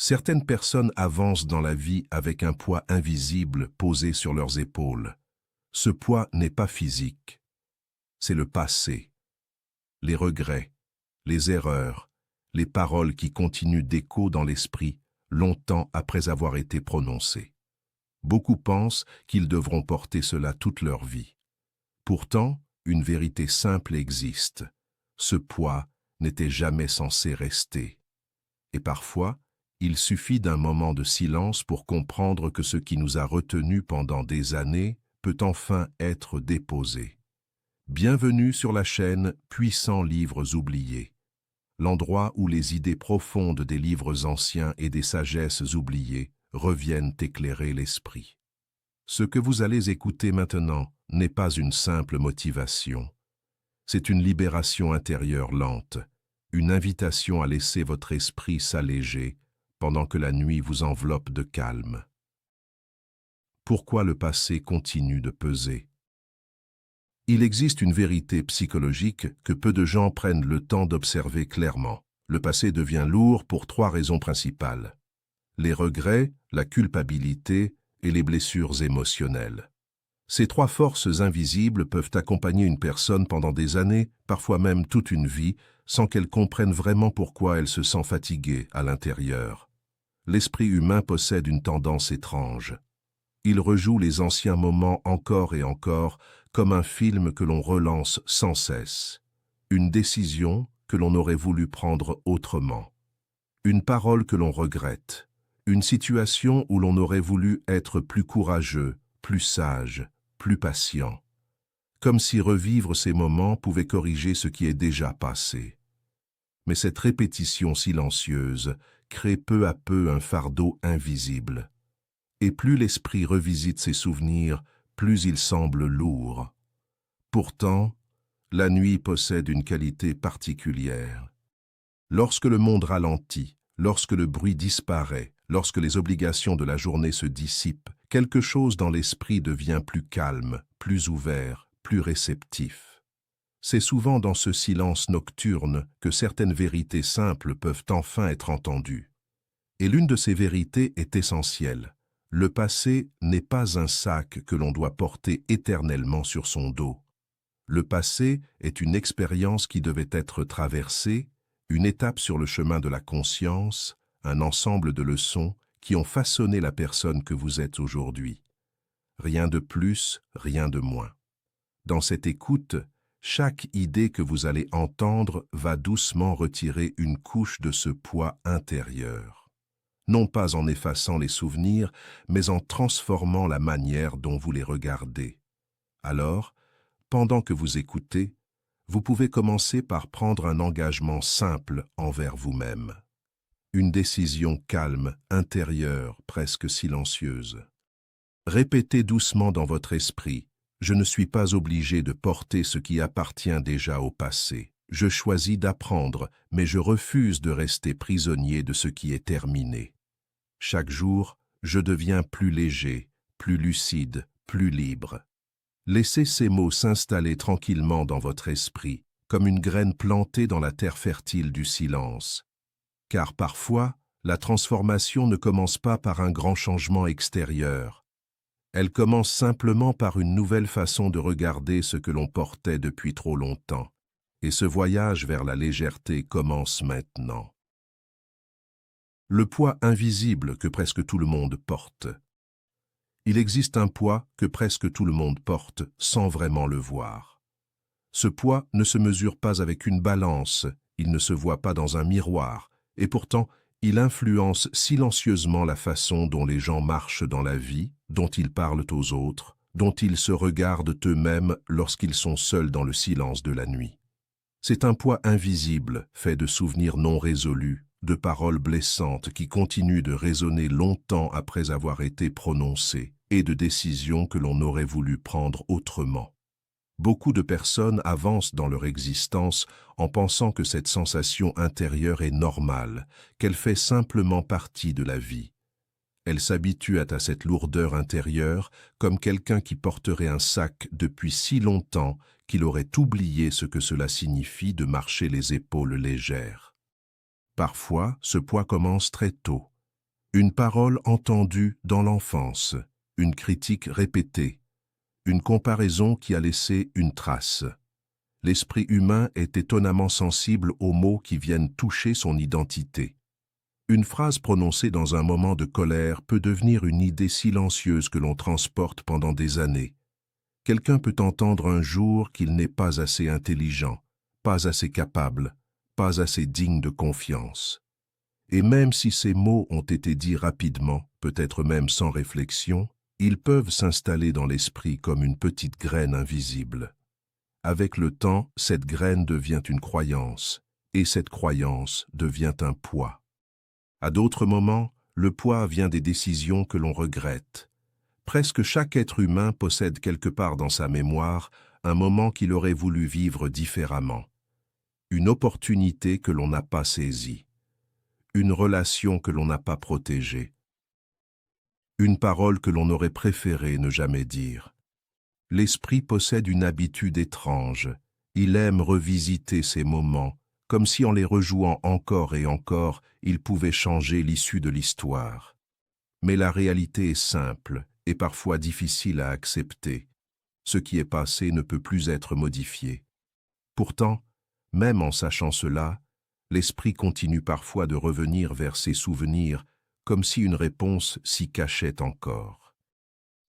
Certaines personnes avancent dans la vie avec un poids invisible posé sur leurs épaules. Ce poids n'est pas physique, c'est le passé, les regrets, les erreurs, les paroles qui continuent d'écho dans l'esprit longtemps après avoir été prononcées. Beaucoup pensent qu'ils devront porter cela toute leur vie. Pourtant, une vérité simple existe. Ce poids n'était jamais censé rester. Et parfois, il suffit d'un moment de silence pour comprendre que ce qui nous a retenus pendant des années peut enfin être déposé. Bienvenue sur la chaîne Puissants livres oubliés, l'endroit où les idées profondes des livres anciens et des sagesses oubliées reviennent éclairer l'esprit. Ce que vous allez écouter maintenant n'est pas une simple motivation. C'est une libération intérieure lente, une invitation à laisser votre esprit s'alléger pendant que la nuit vous enveloppe de calme. Pourquoi le passé continue de peser? Il existe une vérité psychologique que peu de gens prennent le temps d'observer clairement. Le passé devient lourd pour trois raisons principales: les regrets, la culpabilité et les blessures émotionnelles. Ces trois forces invisibles peuvent accompagner une personne pendant des années, parfois même toute une vie, sans qu'elle comprenne vraiment pourquoi elle se sent fatiguée à l'intérieur. L'esprit humain possède une tendance étrange. Il rejoue les anciens moments encore et encore, comme un film que l'on relance sans cesse. Une décision que l'on aurait voulu prendre autrement. Une parole que l'on regrette. Une situation où l'on aurait voulu être plus courageux, plus sage, plus patient. Comme si revivre ces moments pouvait corriger ce qui est déjà passé. Mais cette répétition silencieuse crée peu à peu un fardeau invisible. Et plus l'esprit revisite ses souvenirs, plus ils semblent lourds. Pourtant, la nuit possède une qualité particulière. Lorsque le monde ralentit, lorsque le bruit disparaît, lorsque les obligations de la journée se dissipent, quelque chose dans l'esprit devient plus calme, plus ouvert, plus réceptif. C'est souvent dans ce silence nocturne que certaines vérités simples peuvent enfin être entendues. Et l'une de ces vérités est essentielle. Le passé n'est pas un sac que l'on doit porter éternellement sur son dos. Le passé est une expérience qui devait être traversée, une étape sur le chemin de la conscience, un ensemble de leçons qui ont façonné la personne que vous êtes aujourd'hui. Rien de plus, rien de moins. Dans cette écoute, chaque idée que vous allez entendre va doucement retirer une couche de ce poids intérieur. Non pas en effaçant les souvenirs, mais en transformant la manière dont vous les regardez. Alors, pendant que vous écoutez, vous pouvez commencer par prendre un engagement simple envers vous-même. Une décision calme, intérieure, presque silencieuse. Répétez doucement dans votre esprit: je ne suis pas obligé de porter ce qui appartient déjà au passé. Je choisis d'apprendre, mais je refuse de rester prisonnier de ce qui est terminé. Chaque jour, je deviens plus léger, plus lucide, plus libre. Laissez ces mots s'installer tranquillement dans votre esprit, comme une graine plantée dans la terre fertile du silence. Car parfois, la transformation ne commence pas par un grand changement extérieur. Elle commence simplement par une nouvelle façon de regarder ce que l'on portait depuis trop longtemps. Et ce voyage vers la légèreté commence maintenant. Le poids invisible que presque tout le monde porte. Il existe un poids que presque tout le monde porte sans vraiment le voir. Ce poids ne se mesure pas avec une balance, il ne se voit pas dans un miroir, et pourtant, il influence silencieusement la façon dont les gens marchent dans la vie, dont ils parlent aux autres, dont ils se regardent eux-mêmes lorsqu'ils sont seuls dans le silence de la nuit. C'est un poids invisible, fait de souvenirs non résolus, de paroles blessantes qui continuent de résonner longtemps après avoir été prononcées, et de décisions que l'on aurait voulu prendre autrement. Beaucoup de personnes avancent dans leur existence en pensant que cette sensation intérieure est normale, qu'elle fait simplement partie de la vie. Elles s'habituent à cette lourdeur intérieure comme quelqu'un qui porterait un sac depuis si longtemps qu'il aurait oublié ce que cela signifie de marcher les épaules légères. Parfois, ce poids commence très tôt, Une parole entendue dans l'enfance, une critique répétée, une comparaison qui a laissé une trace. L'esprit humain est étonnamment sensible aux mots qui viennent toucher son identité. Une phrase prononcée dans un moment de colère peut devenir une idée silencieuse que l'on transporte pendant des années. Quelqu'un peut entendre un jour qu'il n'est pas assez intelligent, pas assez capable, pas assez digne de confiance. Et même si ces mots ont été dits rapidement, peut-être même sans réflexion, ils peuvent s'installer dans l'esprit comme une petite graine invisible. Avec le temps, cette graine devient une croyance, et cette croyance devient un poids. À d'autres moments, le poids vient des décisions que l'on regrette. Presque chaque être humain possède quelque part dans sa mémoire un moment qu'il aurait voulu vivre différemment. Une opportunité que l'on n'a pas saisie. Une relation que l'on n'a pas protégée. Une parole que l'on aurait préféré ne jamais dire. L'esprit possède une habitude étrange. Il aime revisiter ces moments, comme si en les rejouant encore et encore, il pouvait changer l'issue de l'histoire. Mais la réalité est simple et parfois difficile à accepter. Ce qui est passé ne peut plus être modifié. Pourtant, même en sachant cela, l'esprit continue parfois de revenir vers ses souvenirs, comme si une réponse s'y cachait encore.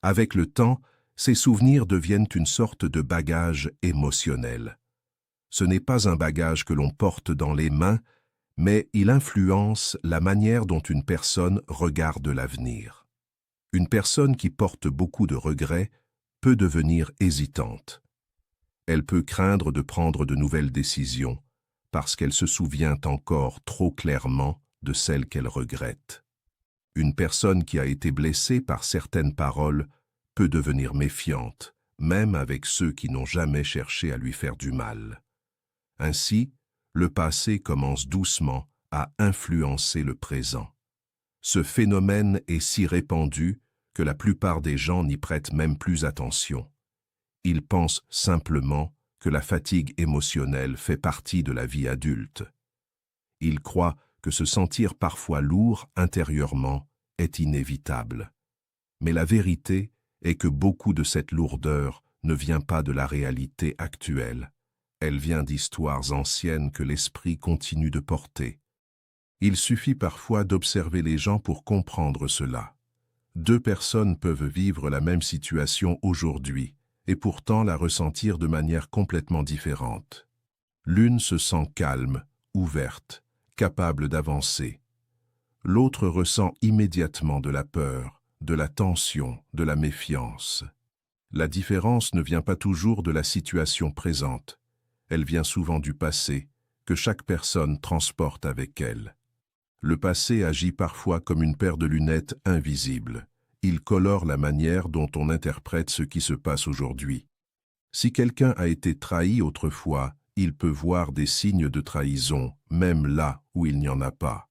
Avec le temps, ces souvenirs deviennent une sorte de bagage émotionnel. Ce n'est pas un bagage que l'on porte dans les mains, mais il influence la manière dont une personne regarde l'avenir. Une personne qui porte beaucoup de regrets peut devenir hésitante. Elle peut craindre de prendre de nouvelles décisions parce qu'elle se souvient encore trop clairement de celles qu'elle regrette. Une personne qui a été blessée par certaines paroles peut devenir méfiante, même avec ceux qui n'ont jamais cherché à lui faire du mal. Ainsi, le passé commence doucement à influencer le présent. Ce phénomène est si répandu que la plupart des gens n'y prêtent même plus attention. Ils pensent simplement que la fatigue émotionnelle fait partie de la vie adulte. Ils croient que se sentir parfois lourd intérieurement est inévitable. Mais la vérité est que beaucoup de cette lourdeur ne vient pas de la réalité actuelle. Elle vient d'histoires anciennes que l'esprit continue de porter. Il suffit parfois d'observer les gens pour comprendre cela. Deux personnes peuvent vivre la même situation aujourd'hui et pourtant la ressentir de manière complètement différente. L'une se sent calme, ouverte, capable d'avancer. L'autre ressent immédiatement de la peur, de la tension, de la méfiance. La différence ne vient pas toujours de la situation présente. Elle vient souvent du passé, que chaque personne transporte avec elle. Le passé agit parfois comme une paire de lunettes invisibles. Il colore la manière dont on interprète ce qui se passe aujourd'hui. Si quelqu'un a été trahi autrefois, il peut voir des signes de trahison, même là où il n'y en a pas.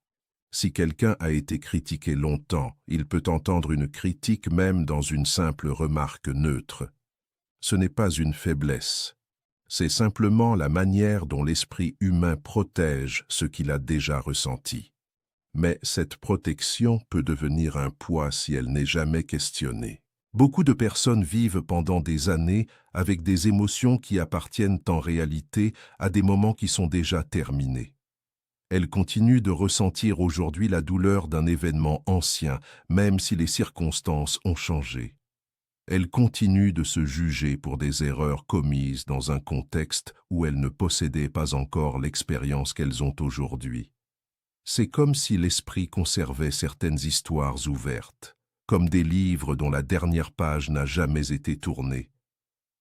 Si quelqu'un a été critiqué longtemps, il peut entendre une critique même dans une simple remarque neutre. Ce n'est pas une faiblesse. C'est simplement la manière dont l'esprit humain protège ce qu'il a déjà ressenti. Mais cette protection peut devenir un poids si elle n'est jamais questionnée. Beaucoup de personnes vivent pendant des années avec des émotions qui appartiennent en réalité à des moments qui sont déjà terminés. Elles continuent de ressentir aujourd'hui la douleur d'un événement ancien, même si les circonstances ont changé. Elles continuent de se juger pour des erreurs commises dans un contexte où elles ne possédaient pas encore l'expérience qu'elles ont aujourd'hui. C'est comme si l'esprit conservait certaines histoires ouvertes, comme des livres dont la dernière page n'a jamais été tournée.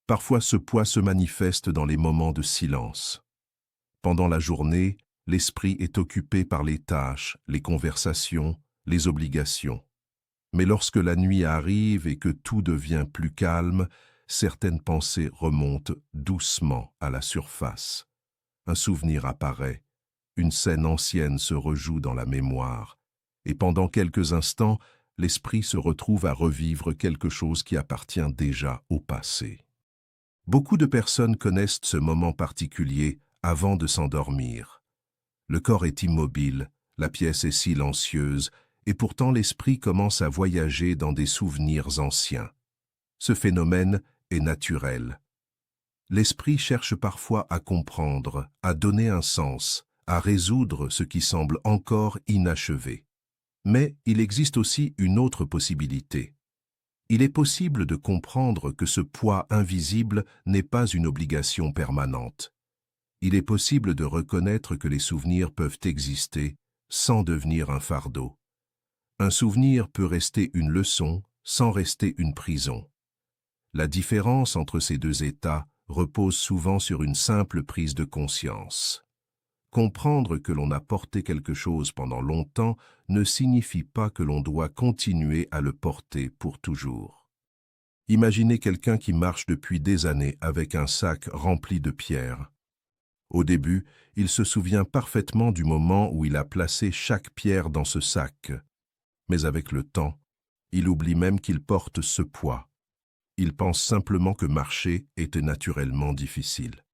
Parfois ce poids se manifeste dans les moments de silence. Pendant la journée, l'esprit est occupé par les tâches, les conversations, les obligations. Mais lorsque la nuit arrive et que tout devient plus calme, certaines pensées remontent doucement à la surface. Un souvenir apparaît. Une scène ancienne se rejoue dans la mémoire, et pendant quelques instants, l'esprit se retrouve à revivre quelque chose qui appartient déjà au passé. Beaucoup de personnes connaissent ce moment particulier avant de s'endormir. Le corps est immobile, la pièce est silencieuse, et pourtant l'esprit commence à voyager dans des souvenirs anciens. Ce phénomène est naturel. L'esprit cherche parfois à comprendre, à donner un sens, à résoudre ce qui semble encore inachevé. Mais il existe aussi une autre possibilité. Il est possible de comprendre que ce poids invisible n'est pas une obligation permanente. Il est possible de reconnaître que les souvenirs peuvent exister sans devenir un fardeau. Un souvenir peut rester une leçon sans rester une prison. La différence entre ces deux états repose souvent sur une simple prise de conscience. Comprendre que l'on a porté quelque chose pendant longtemps ne signifie pas que l'on doit continuer à le porter pour toujours. Imaginez quelqu'un qui marche depuis des années avec un sac rempli de pierres. Au début, il se souvient parfaitement du moment où il a placé chaque pierre dans ce sac. Mais avec le temps, il oublie même qu'il porte ce poids. Il pense simplement que marcher était naturellement difficile.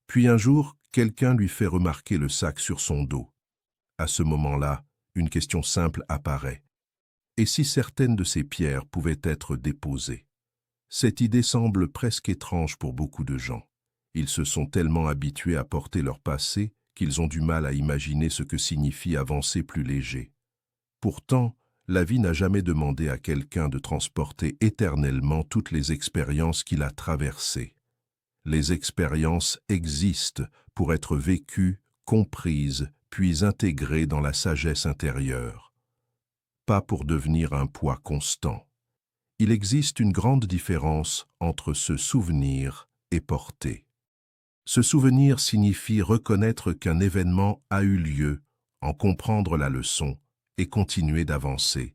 Puis un jour, quelqu'un lui fait remarquer le sac sur son dos. À ce moment-là, une question simple apparaît. Et si certaines de ces pierres pouvaient être déposées? Cette idée semble presque étrange pour beaucoup de gens. Ils se sont tellement habitués à porter leur passé qu'ils ont du mal à imaginer ce que signifie avancer plus léger. Pourtant, la vie n'a jamais demandé à quelqu'un de transporter éternellement toutes les expériences qu'il a traversées. Les expériences existent pour être vécues, comprises, puis intégrées dans la sagesse intérieure. Pas pour devenir un poids constant. Il existe une grande différence entre se souvenir et porter. Se souvenir signifie reconnaître qu'un événement a eu lieu, en comprendre la leçon et continuer d'avancer.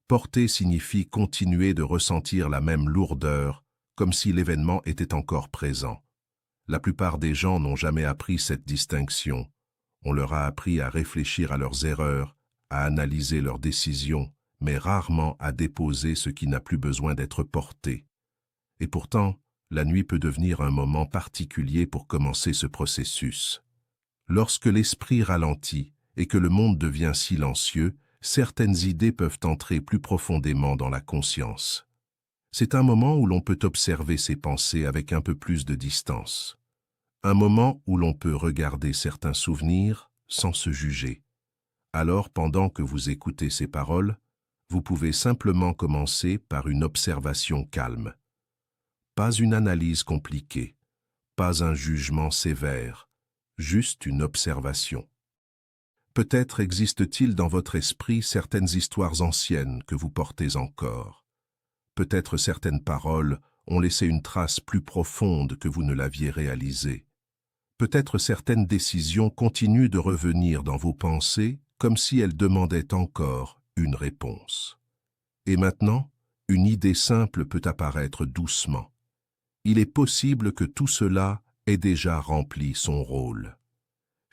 Porter signifie continuer de ressentir la même lourdeur, comme si l'événement était encore présent. La plupart des gens n'ont jamais appris cette distinction. On leur a appris à réfléchir à leurs erreurs, à analyser leurs décisions, mais rarement à déposer ce qui n'a plus besoin d'être porté. Et pourtant, la nuit peut devenir un moment particulier pour commencer ce processus. Lorsque l'esprit ralentit et que le monde devient silencieux, certaines idées peuvent entrer plus profondément dans la conscience. C'est un moment où l'on peut observer ses pensées avec un peu plus de distance. Un moment où l'on peut regarder certains souvenirs sans se juger. Alors, pendant que vous écoutez ces paroles, vous pouvez simplement commencer par une observation calme. Pas une analyse compliquée, pas un jugement sévère, juste une observation. Peut-être existe-t-il dans votre esprit certaines histoires anciennes que vous portez encore. Peut-être certaines paroles ont laissé une trace plus profonde que vous ne l'aviez réalisée. Peut-être certaines décisions continuent de revenir dans vos pensées comme si elles demandaient encore une réponse. Et maintenant, une idée simple peut apparaître doucement. Il est possible que tout cela ait déjà rempli son rôle.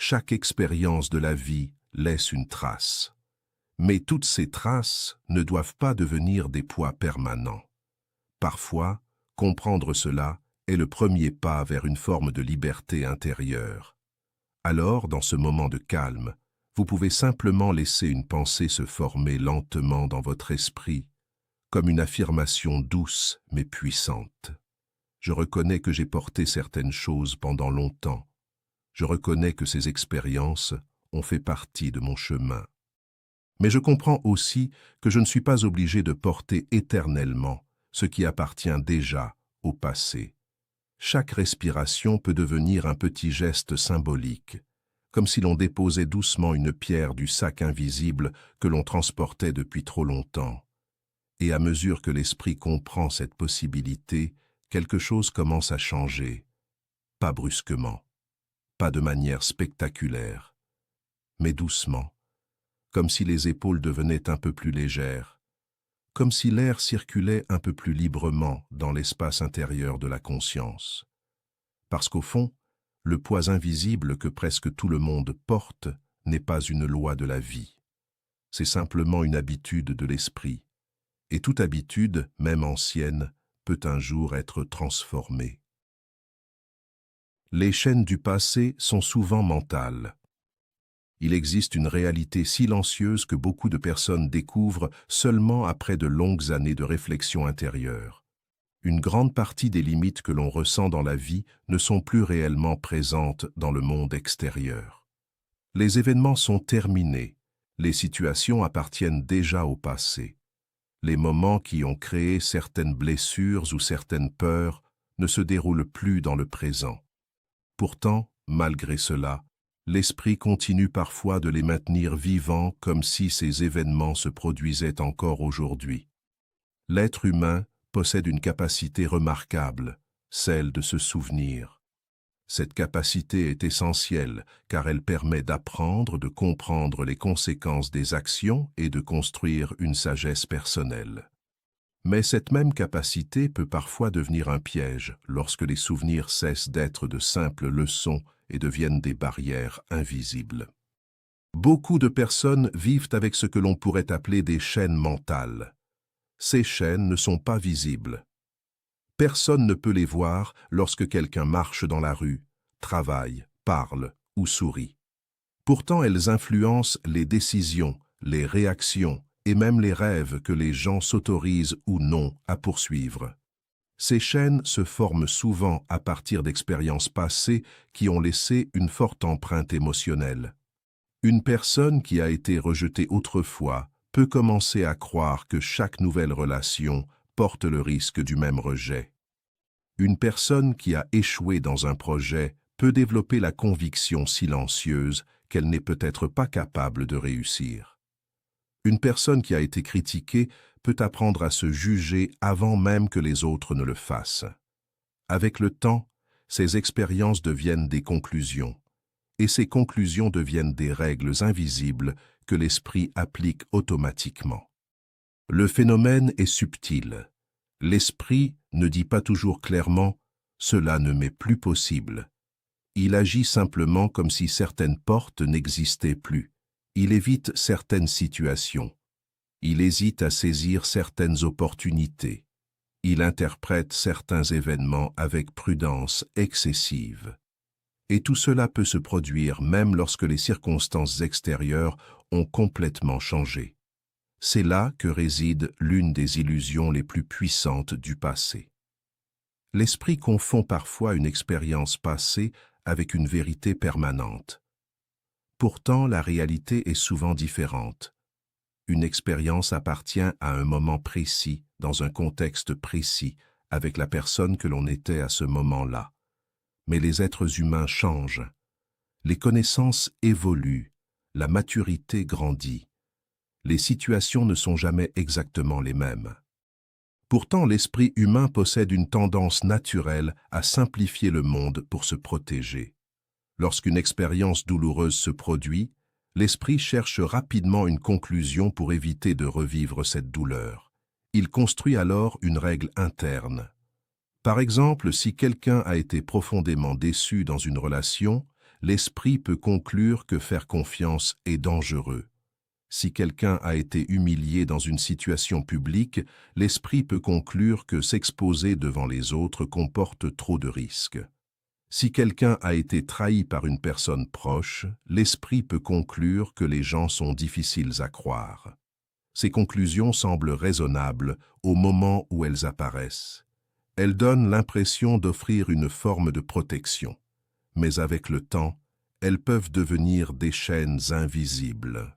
Chaque expérience de la vie laisse une trace. Mais toutes ces traces ne doivent pas devenir des poids permanents. Parfois, comprendre cela est le premier pas vers une forme de liberté intérieure. Alors, dans ce moment de calme, vous pouvez simplement laisser une pensée se former lentement dans votre esprit, comme une affirmation douce mais puissante. Je reconnais que j'ai porté certaines choses pendant longtemps. Je reconnais que ces expériences ont fait partie de mon chemin. Mais je comprends aussi que je ne suis pas obligé de porter éternellement ce qui appartient déjà au passé. Chaque respiration peut devenir un petit geste symbolique, comme si l'on déposait doucement une pierre du sac invisible que l'on transportait depuis trop longtemps. Et à mesure que l'esprit comprend cette possibilité, quelque chose commence à changer, pas brusquement, pas de manière spectaculaire, mais doucement, comme si les épaules devenaient un peu plus légères, comme si l'air circulait un peu plus librement dans l'espace intérieur de la conscience. Parce qu'au fond, le poids invisible que presque tout le monde porte n'est pas une loi de la vie. C'est simplement une habitude de l'esprit. Et toute habitude, même ancienne, peut un jour être transformée. Les chaînes du passé sont souvent mentales. Il existe une réalité silencieuse que beaucoup de personnes découvrent seulement après de longues années de réflexion intérieure. Une grande partie des limites que l'on ressent dans la vie ne sont plus réellement présentes dans le monde extérieur. Les événements sont terminés, les situations appartiennent déjà au passé. Les moments qui ont créé certaines blessures ou certaines peurs ne se déroulent plus dans le présent. Pourtant, malgré cela, l'esprit continue parfois de les maintenir vivants comme si ces événements se produisaient encore aujourd'hui. L'être humain possède une capacité remarquable, celle de se souvenir. Cette capacité est essentielle car elle permet d'apprendre, de comprendre les conséquences des actions et de construire une sagesse personnelle. Mais cette même capacité peut parfois devenir un piège lorsque les souvenirs cessent d'être de simples leçons et deviennent des barrières invisibles. Beaucoup de personnes vivent avec ce que l'on pourrait appeler des chaînes mentales. Ces chaînes ne sont pas visibles. Personne ne peut les voir lorsque quelqu'un marche dans la rue, travaille, parle ou sourit. Pourtant, elles influencent les décisions, les réactions et même les rêves que les gens s'autorisent ou non à poursuivre. Ces chaînes se forment souvent à partir d'expériences passées qui ont laissé une forte empreinte émotionnelle. Une personne qui a été rejetée autrefois peut commencer à croire que chaque nouvelle relation porte le risque du même rejet. Une personne qui a échoué dans un projet peut développer la conviction silencieuse qu'elle n'est peut-être pas capable de réussir. Une personne qui a été critiquée peut apprendre à se juger avant même que les autres ne le fassent. Avec le temps, ces expériences deviennent des conclusions, et ces conclusions deviennent des règles invisibles que l'esprit applique automatiquement. Le phénomène est subtil. L'esprit ne dit pas toujours clairement « cela ne m'est plus possible ». Il agit simplement comme si certaines portes n'existaient plus. Il évite certaines situations. Il hésite à saisir certaines opportunités. Il interprète certains événements avec prudence excessive. Et tout cela peut se produire même lorsque les circonstances extérieures ont complètement changé. C'est là que réside l'une des illusions les plus puissantes du passé. L'esprit confond parfois une expérience passée avec une vérité permanente. Pourtant, la réalité est souvent différente. Une expérience appartient à un moment précis, dans un contexte précis, avec la personne que l'on était à ce moment-là. Mais les êtres humains changent. Les connaissances évoluent, la maturité grandit. Les situations ne sont jamais exactement les mêmes. Pourtant, l'esprit humain possède une tendance naturelle à simplifier le monde pour se protéger. Lorsqu'une expérience douloureuse se produit, l'esprit cherche rapidement une conclusion pour éviter de revivre cette douleur. Il construit alors une règle interne. Par exemple, si quelqu'un a été profondément déçu dans une relation, l'esprit peut conclure que faire confiance est dangereux. Si quelqu'un a été humilié dans une situation publique, l'esprit peut conclure que s'exposer devant les autres comporte trop de risques. Si quelqu'un a été trahi par une personne proche, l'esprit peut conclure que les gens sont difficiles à croire. Ces conclusions semblent raisonnables au moment où elles apparaissent. Elles donnent l'impression d'offrir une forme de protection, mais avec le temps, elles peuvent devenir des chaînes invisibles.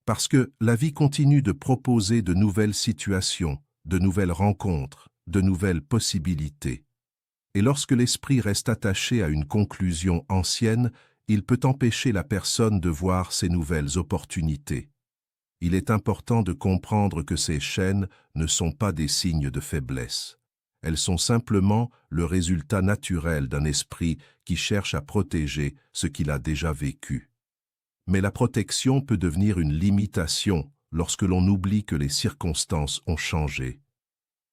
Parce que la vie continue de proposer de nouvelles situations, de nouvelles rencontres, de nouvelles possibilités. Et lorsque l'esprit reste attaché à une conclusion ancienne, il peut empêcher la personne de voir ces nouvelles opportunités. Il est important de comprendre que ces chaînes ne sont pas des signes de faiblesse. Elles sont simplement le résultat naturel d'un esprit qui cherche à protéger ce qu'il a déjà vécu. Mais la protection peut devenir une limitation lorsque l'on oublie que les circonstances ont changé.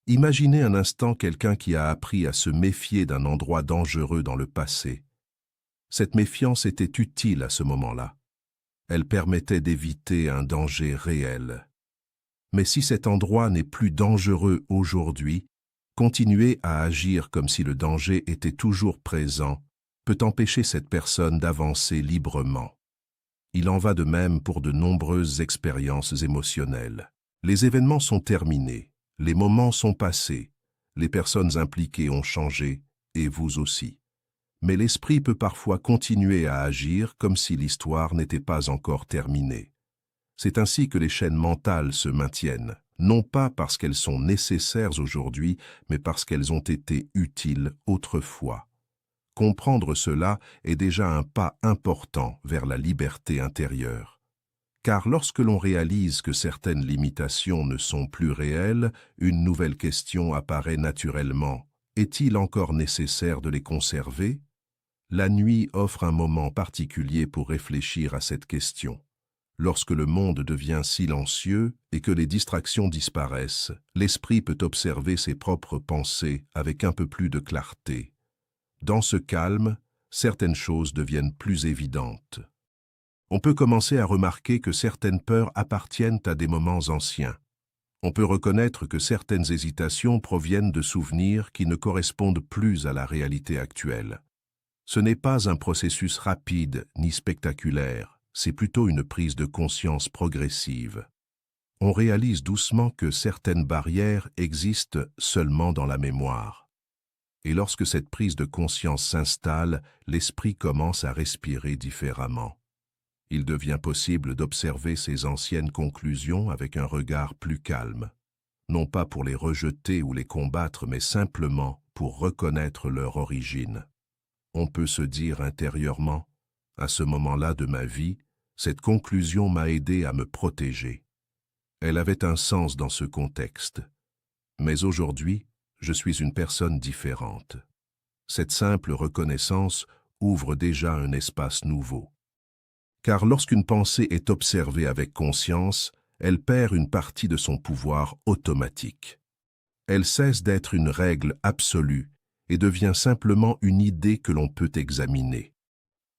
Imaginez un instant quelqu'un qui a appris à se méfier d'un endroit dangereux dans le passé. Cette méfiance était utile à ce moment-là. Elle permettait d'éviter un danger réel. Mais si cet endroit n'est plus dangereux aujourd'hui, continuer à agir comme si le danger était toujours présent peut empêcher cette personne d'avancer librement. Il en va de même pour de nombreuses expériences émotionnelles. Les événements sont terminés, les moments sont passés, les personnes impliquées ont changé, et vous aussi. Mais l'esprit peut parfois continuer à agir comme si l'histoire n'était pas encore terminée. C'est ainsi que les chaînes mentales se maintiennent, non pas parce qu'elles sont nécessaires aujourd'hui, mais parce qu'elles ont été utiles autrefois. Comprendre cela est déjà un pas important vers la liberté intérieure. Car lorsque l'on réalise que certaines limitations ne sont plus réelles, une nouvelle question apparaît naturellement. Est-il encore nécessaire de les conserver? La nuit offre un moment particulier pour réfléchir à cette question. Lorsque le monde devient silencieux et que les distractions disparaissent, l'esprit peut observer ses propres pensées avec un peu plus de clarté. Dans ce calme, certaines choses deviennent plus évidentes. On peut commencer à remarquer que certaines peurs appartiennent à des moments anciens. On peut reconnaître que certaines hésitations proviennent de souvenirs qui ne correspondent plus à la réalité actuelle. Ce n'est pas un processus rapide ni spectaculaire, c'est plutôt une prise de conscience progressive. On réalise doucement que certaines barrières existent seulement dans la mémoire. Et lorsque cette prise de conscience s'installe, l'esprit commence à respirer différemment. Il devient possible d'observer ces anciennes conclusions avec un regard plus calme, non pas pour les rejeter ou les combattre, mais simplement pour reconnaître leur origine. On peut se dire intérieurement, à ce moment-là de ma vie, cette conclusion m'a aidé à me protéger. Elle avait un sens dans ce contexte. Mais aujourd'hui, je suis une personne différente. Cette simple reconnaissance ouvre déjà un espace nouveau. Car lorsqu'une pensée est observée avec conscience, elle perd une partie de son pouvoir automatique. Elle cesse d'être une règle absolue et devient simplement une idée que l'on peut examiner.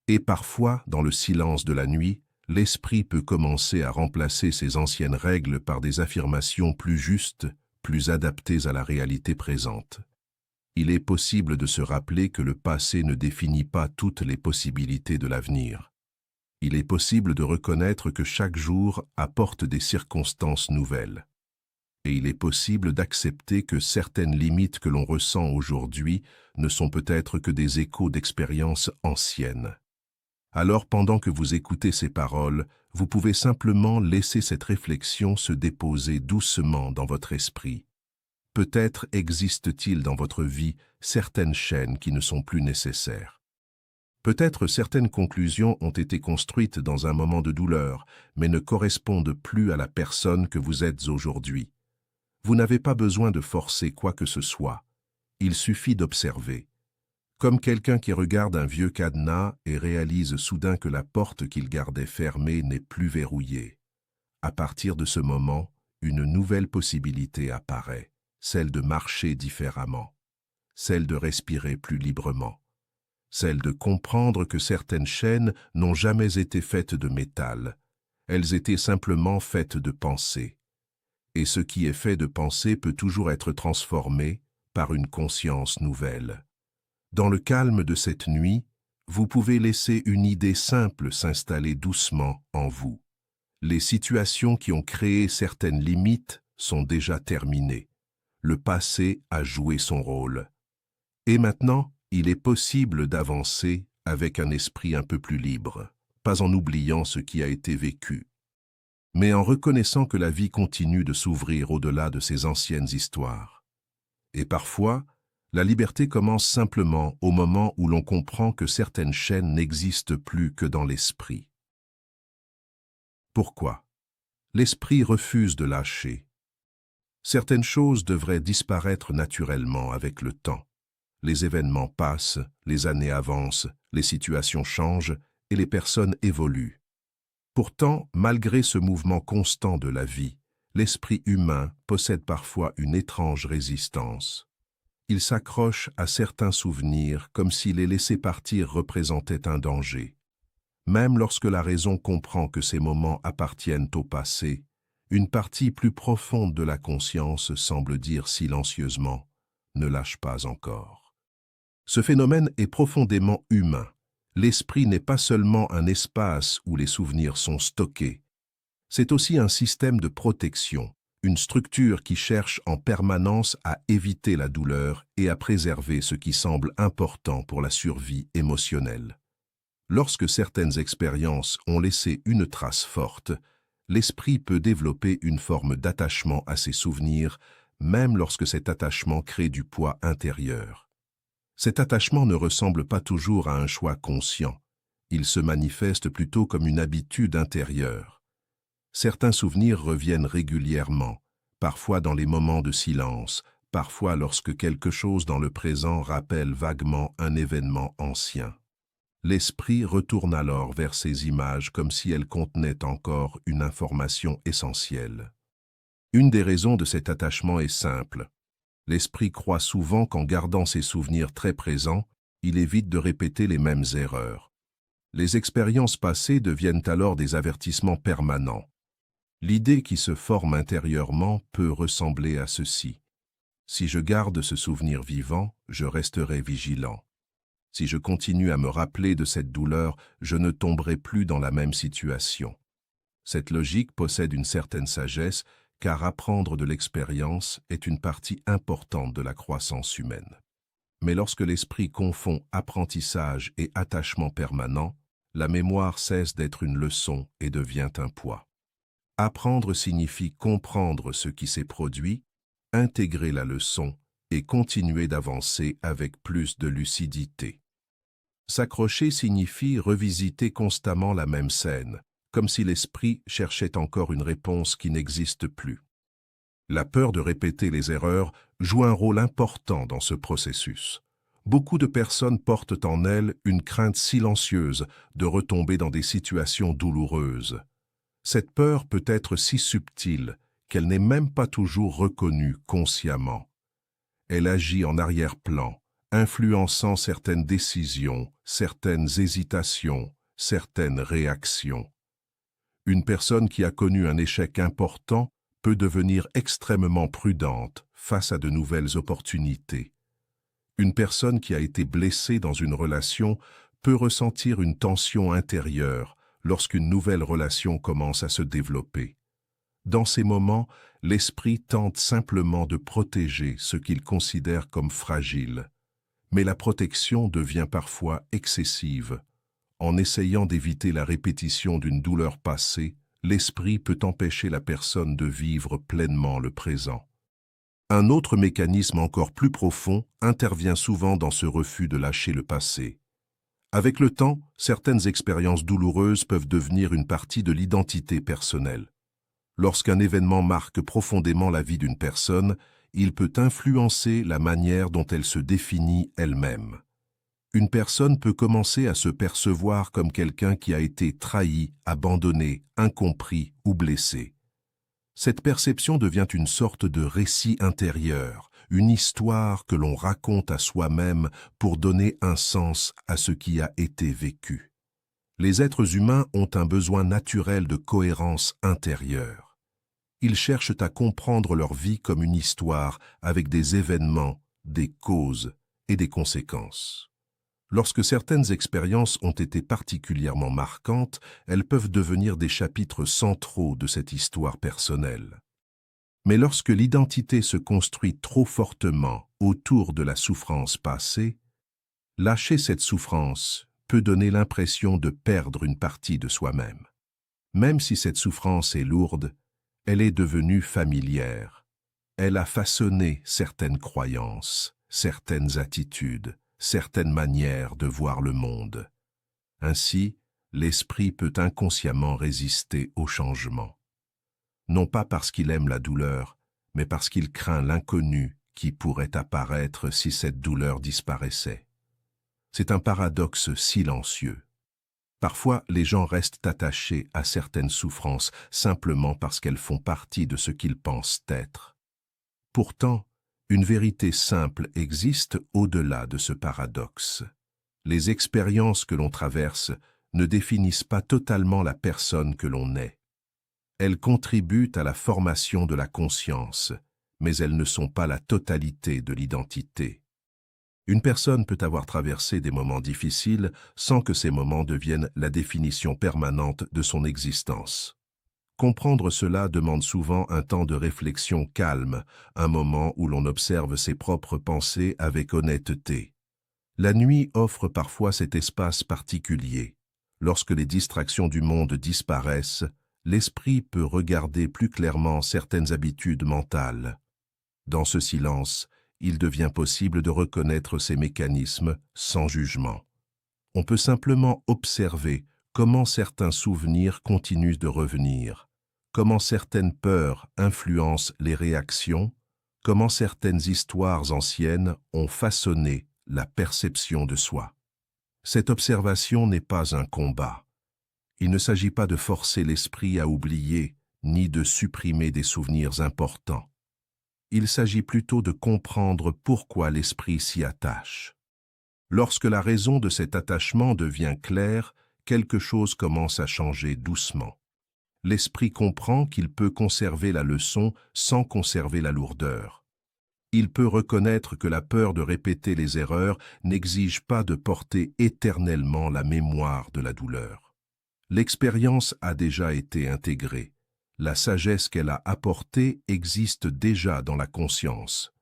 Et parfois, dans le silence de la nuit, l'esprit peut commencer à remplacer ces anciennes règles par des affirmations plus justes, plus adaptées à la réalité présente. Il est possible de se rappeler que le passé ne définit pas toutes les possibilités de l'avenir. Il est possible de reconnaître que chaque jour apporte des circonstances nouvelles. Et il est possible d'accepter que certaines limites que l'on ressent aujourd'hui ne sont peut-être que des échos d'expériences anciennes. Alors, pendant que vous écoutez ces paroles, vous pouvez simplement laisser cette réflexion se déposer doucement dans votre esprit. Peut-être existe-t-il dans votre vie certaines chaînes qui ne sont plus nécessaires. Peut-être certaines conclusions ont été construites dans un moment de douleur, mais ne correspondent plus à la personne que vous êtes aujourd'hui. Vous n'avez pas besoin de forcer quoi que ce soit. Il suffit d'observer. Comme quelqu'un qui regarde un vieux cadenas et réalise soudain que la porte qu'il gardait fermée n'est plus verrouillée. À partir de ce moment, une nouvelle possibilité apparaît, celle de marcher différemment, celle de respirer plus librement, celle de comprendre que certaines chaînes n'ont jamais été faites de métal, elles étaient simplement faites de pensée. Et ce qui est fait de pensée peut toujours être transformé par une conscience nouvelle. Dans le calme de cette nuit, vous pouvez laisser une idée simple s'installer doucement en vous. Les situations qui ont créé certaines limites sont déjà terminées. Le passé a joué son rôle. Et maintenant, il est possible d'avancer avec un esprit un peu plus libre, pas en oubliant ce qui a été vécu, mais en reconnaissant que la vie continue de s'ouvrir au-delà de ces anciennes histoires. Et parfois, la liberté commence simplement au moment où l'on comprend que certaines chaînes n'existent plus que dans l'esprit. Pourquoi? L'esprit refuse de lâcher. Certaines choses devraient disparaître naturellement avec le temps. Les événements passent, les années avancent, les situations changent et les personnes évoluent. Pourtant, malgré ce mouvement constant de la vie, l'esprit humain possède parfois une étrange résistance. Il s'accroche à certains souvenirs comme si les laisser partir représentaient un danger. Même lorsque la raison comprend que ces moments appartiennent au passé, une partie plus profonde de la conscience semble dire silencieusement « ne lâche pas encore ». Ce phénomène est profondément humain. L'esprit n'est pas seulement un espace où les souvenirs sont stockés. C'est aussi un système de protection, une structure qui cherche en permanence à éviter la douleur et à préserver ce qui semble important pour la survie émotionnelle. Lorsque certaines expériences ont laissé une trace forte, l'esprit peut développer une forme d'attachement à ses souvenirs, même lorsque cet attachement crée du poids intérieur. Cet attachement ne ressemble pas toujours à un choix conscient. Il se manifeste plutôt comme une habitude intérieure. Certains souvenirs reviennent régulièrement, parfois dans les moments de silence, parfois lorsque quelque chose dans le présent rappelle vaguement un événement ancien. L'esprit retourne alors vers ces images comme si elles contenaient encore une information essentielle. Une des raisons de cet attachement est simple. L'esprit croit souvent qu'en gardant ses souvenirs très présents, il évite de répéter les mêmes erreurs. Les expériences passées deviennent alors des avertissements permanents. L'idée qui se forme intérieurement peut ressembler à ceci. Si je garde ce souvenir vivant, je resterai vigilant. Si je continue à me rappeler de cette douleur, je ne tomberai plus dans la même situation. Cette logique possède une certaine sagesse, car apprendre de l'expérience est une partie importante de la croissance humaine. Mais lorsque l'esprit confond apprentissage et attachement permanent, la mémoire cesse d'être une leçon et devient un poids. Apprendre signifie comprendre ce qui s'est produit, intégrer la leçon et continuer d'avancer avec plus de lucidité. S'accrocher signifie revisiter constamment la même scène, comme si l'esprit cherchait encore une réponse qui n'existe plus. La peur de répéter les erreurs joue un rôle important dans ce processus. Beaucoup de personnes portent en elles une crainte silencieuse de retomber dans des situations douloureuses. Cette peur peut être si subtile qu'elle n'est même pas toujours reconnue consciemment. Elle agit en arrière-plan, influençant certaines décisions, certaines hésitations, certaines réactions. Une personne qui a connu un échec important peut devenir extrêmement prudente face à de nouvelles opportunités. Une personne qui a été blessée dans une relation peut ressentir une tension intérieure lorsqu'une nouvelle relation commence à se développer. Dans ces moments, l'esprit tente simplement de protéger ce qu'il considère comme fragile. Mais la protection devient parfois excessive. En essayant d'éviter la répétition d'une douleur passée, l'esprit peut empêcher la personne de vivre pleinement le présent. Un autre mécanisme encore plus profond intervient souvent dans ce refus de lâcher le passé. Avec le temps, certaines expériences douloureuses peuvent devenir une partie de l'identité personnelle. Lorsqu'un événement marque profondément la vie d'une personne, il peut influencer la manière dont elle se définit elle-même. Une personne peut commencer à se percevoir comme quelqu'un qui a été trahi, abandonné, incompris ou blessé. Cette perception devient une sorte de récit intérieur, une histoire que l'on raconte à soi-même pour donner un sens à ce qui a été vécu. Les êtres humains ont un besoin naturel de cohérence intérieure. Ils cherchent à comprendre leur vie comme une histoire avec des événements, des causes et des conséquences. Lorsque certaines expériences ont été particulièrement marquantes, elles peuvent devenir des chapitres centraux de cette histoire personnelle. Mais lorsque l'identité se construit trop fortement autour de la souffrance passée, lâcher cette souffrance peut donner l'impression de perdre une partie de soi-même. Même si cette souffrance est lourde, elle est devenue familière. Elle a façonné certaines croyances, certaines attitudes, certaines manières de voir le monde. Ainsi, l'esprit peut inconsciemment résister au changement. Non pas parce qu'il aime la douleur, mais parce qu'il craint l'inconnu qui pourrait apparaître si cette douleur disparaissait. C'est un paradoxe silencieux. Parfois, les gens restent attachés à certaines souffrances simplement parce qu'elles font partie de ce qu'ils pensent être. Pourtant, une vérité simple existe au-delà de ce paradoxe. Les expériences que l'on traverse ne définissent pas totalement la personne que l'on est. Elles contribuent à la formation de la conscience, mais elles ne sont pas la totalité de l'identité. Une personne peut avoir traversé des moments difficiles sans que ces moments deviennent la définition permanente de son existence. Comprendre cela demande souvent un temps de réflexion calme, un moment où l'on observe ses propres pensées avec honnêteté. La nuit offre parfois cet espace particulier. Lorsque les distractions du monde disparaissent, l'esprit peut regarder plus clairement certaines habitudes mentales. Dans ce silence, il devient possible de reconnaître ces mécanismes sans jugement. On peut simplement observer comment certains souvenirs continuent de revenir, comment certaines peurs influencent les réactions, comment certaines histoires anciennes ont façonné la perception de soi. Cette observation n'est pas un combat. Il ne s'agit pas de forcer l'esprit à oublier, ni de supprimer des souvenirs importants. Il s'agit plutôt de comprendre pourquoi l'esprit s'y attache. Lorsque la raison de cet attachement devient claire, quelque chose commence à changer doucement. L'esprit comprend qu'il peut conserver la leçon sans conserver la lourdeur. Il peut reconnaître que la peur de répéter les erreurs n'exige pas de porter éternellement la mémoire de la douleur. L'expérience a déjà été intégrée. La sagesse qu'elle a apportée existe déjà dans la conscience.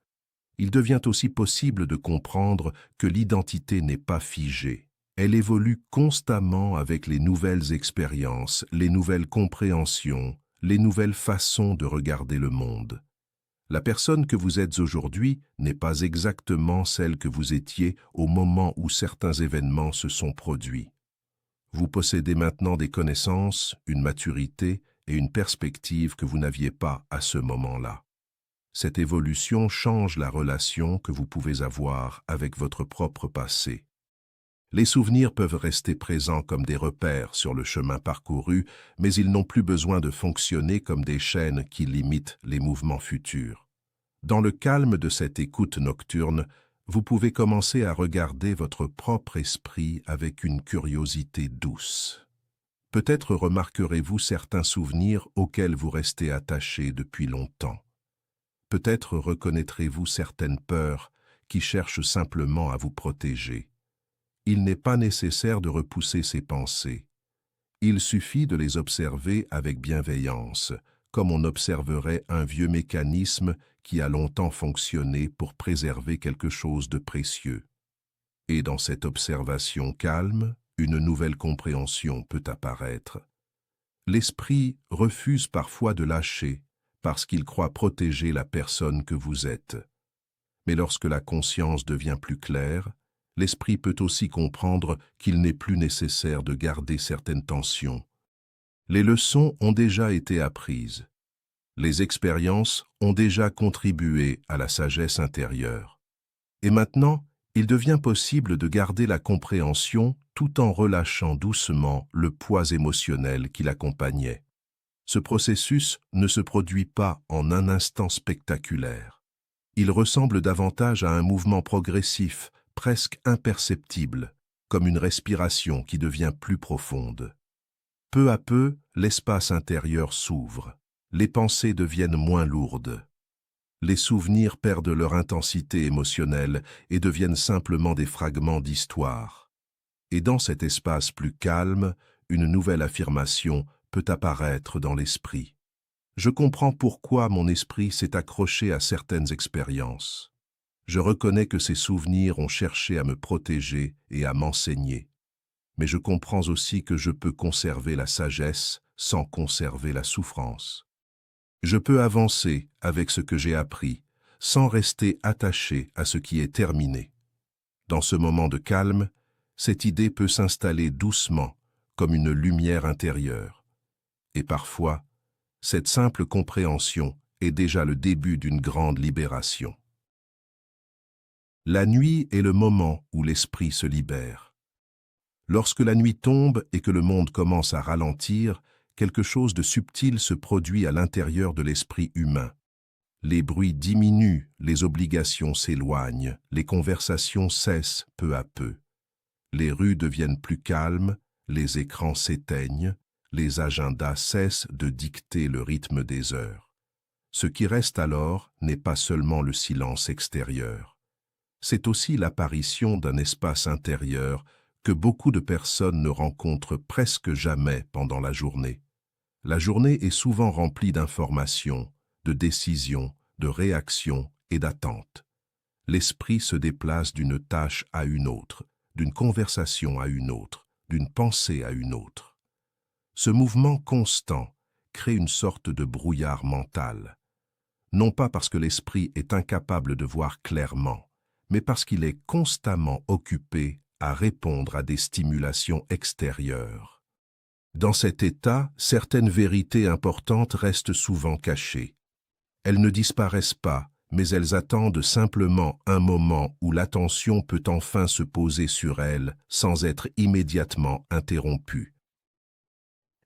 Il devient aussi possible de comprendre que l'identité n'est pas figée. Elle évolue constamment avec les nouvelles expériences, les nouvelles compréhensions, les nouvelles façons de regarder le monde. La personne que vous êtes aujourd'hui n'est pas exactement celle que vous étiez au moment où certains événements se sont produits. Vous possédez maintenant des connaissances, une maturité et une perspective que vous n'aviez pas à ce moment-là. Cette évolution change la relation que vous pouvez avoir avec votre propre passé. Les souvenirs peuvent rester présents comme des repères sur le chemin parcouru, mais ils n'ont plus besoin de fonctionner comme des chaînes qui limitent les mouvements futurs. Dans le calme de cette écoute nocturne, vous pouvez commencer à regarder votre propre esprit avec une curiosité douce. Peut-être remarquerez-vous certains souvenirs auxquels vous restez attaché depuis longtemps. Peut-être reconnaîtrez-vous certaines peurs qui cherchent simplement à vous protéger. Il n'est pas nécessaire de repousser ces pensées. Il suffit de les observer avec bienveillance, comme on observerait un vieux mécanisme qui a longtemps fonctionné pour préserver quelque chose de précieux. Et dans cette observation calme, une nouvelle compréhension peut apparaître. L'esprit refuse parfois de lâcher parce qu'il croit protéger la personne que vous êtes. Mais lorsque la conscience devient plus claire, l'esprit peut aussi comprendre qu'il n'est plus nécessaire de garder certaines tensions. Les leçons ont déjà été apprises. Les expériences ont déjà contribué à la sagesse intérieure. Et maintenant, il devient possible de garder la compréhension tout en relâchant doucement le poids émotionnel qui l'accompagnait. Ce processus ne se produit pas en un instant spectaculaire. Il ressemble davantage à un mouvement progressif, presque imperceptible, comme une respiration qui devient plus profonde. Peu à peu, l'espace intérieur s'ouvre. Les pensées deviennent moins lourdes. Les souvenirs perdent leur intensité émotionnelle et deviennent simplement des fragments d'histoire. Et dans cet espace plus calme, une nouvelle affirmation peut apparaître dans l'esprit. Je comprends pourquoi mon esprit s'est accroché à certaines expériences. Je reconnais que ces souvenirs ont cherché à me protéger et à m'enseigner. Mais je comprends aussi que je peux conserver la sagesse sans conserver la souffrance. Je peux avancer avec ce que j'ai appris, sans rester attaché à ce qui est terminé. Dans ce moment de calme, cette idée peut s'installer doucement, comme une lumière intérieure. Et parfois, cette simple compréhension est déjà le début d'une grande libération. La nuit est le moment où l'esprit se libère. Lorsque la nuit tombe et que le monde commence à ralentir, quelque chose de subtil se produit à l'intérieur de l'esprit humain. Les bruits diminuent, les obligations s'éloignent, les conversations cessent peu à peu. Les rues deviennent plus calmes, les écrans s'éteignent, les agendas cessent de dicter le rythme des heures. Ce qui reste alors n'est pas seulement le silence extérieur. C'est aussi l'apparition d'un espace intérieur que beaucoup de personnes ne rencontrent presque jamais pendant la journée. La journée est souvent remplie d'informations, de décisions, de réactions et d'attentes. L'esprit se déplace d'une tâche à une autre, d'une conversation à une autre, d'une pensée à une autre. Ce mouvement constant crée une sorte de brouillard mental, non pas parce que l'esprit est incapable de voir clairement, mais parce qu'il est constamment occupé à répondre à des stimulations extérieures. Dans cet état, certaines vérités importantes restent souvent cachées. Elles ne disparaissent pas, mais elles attendent simplement un moment où l'attention peut enfin se poser sur elles sans être immédiatement interrompue.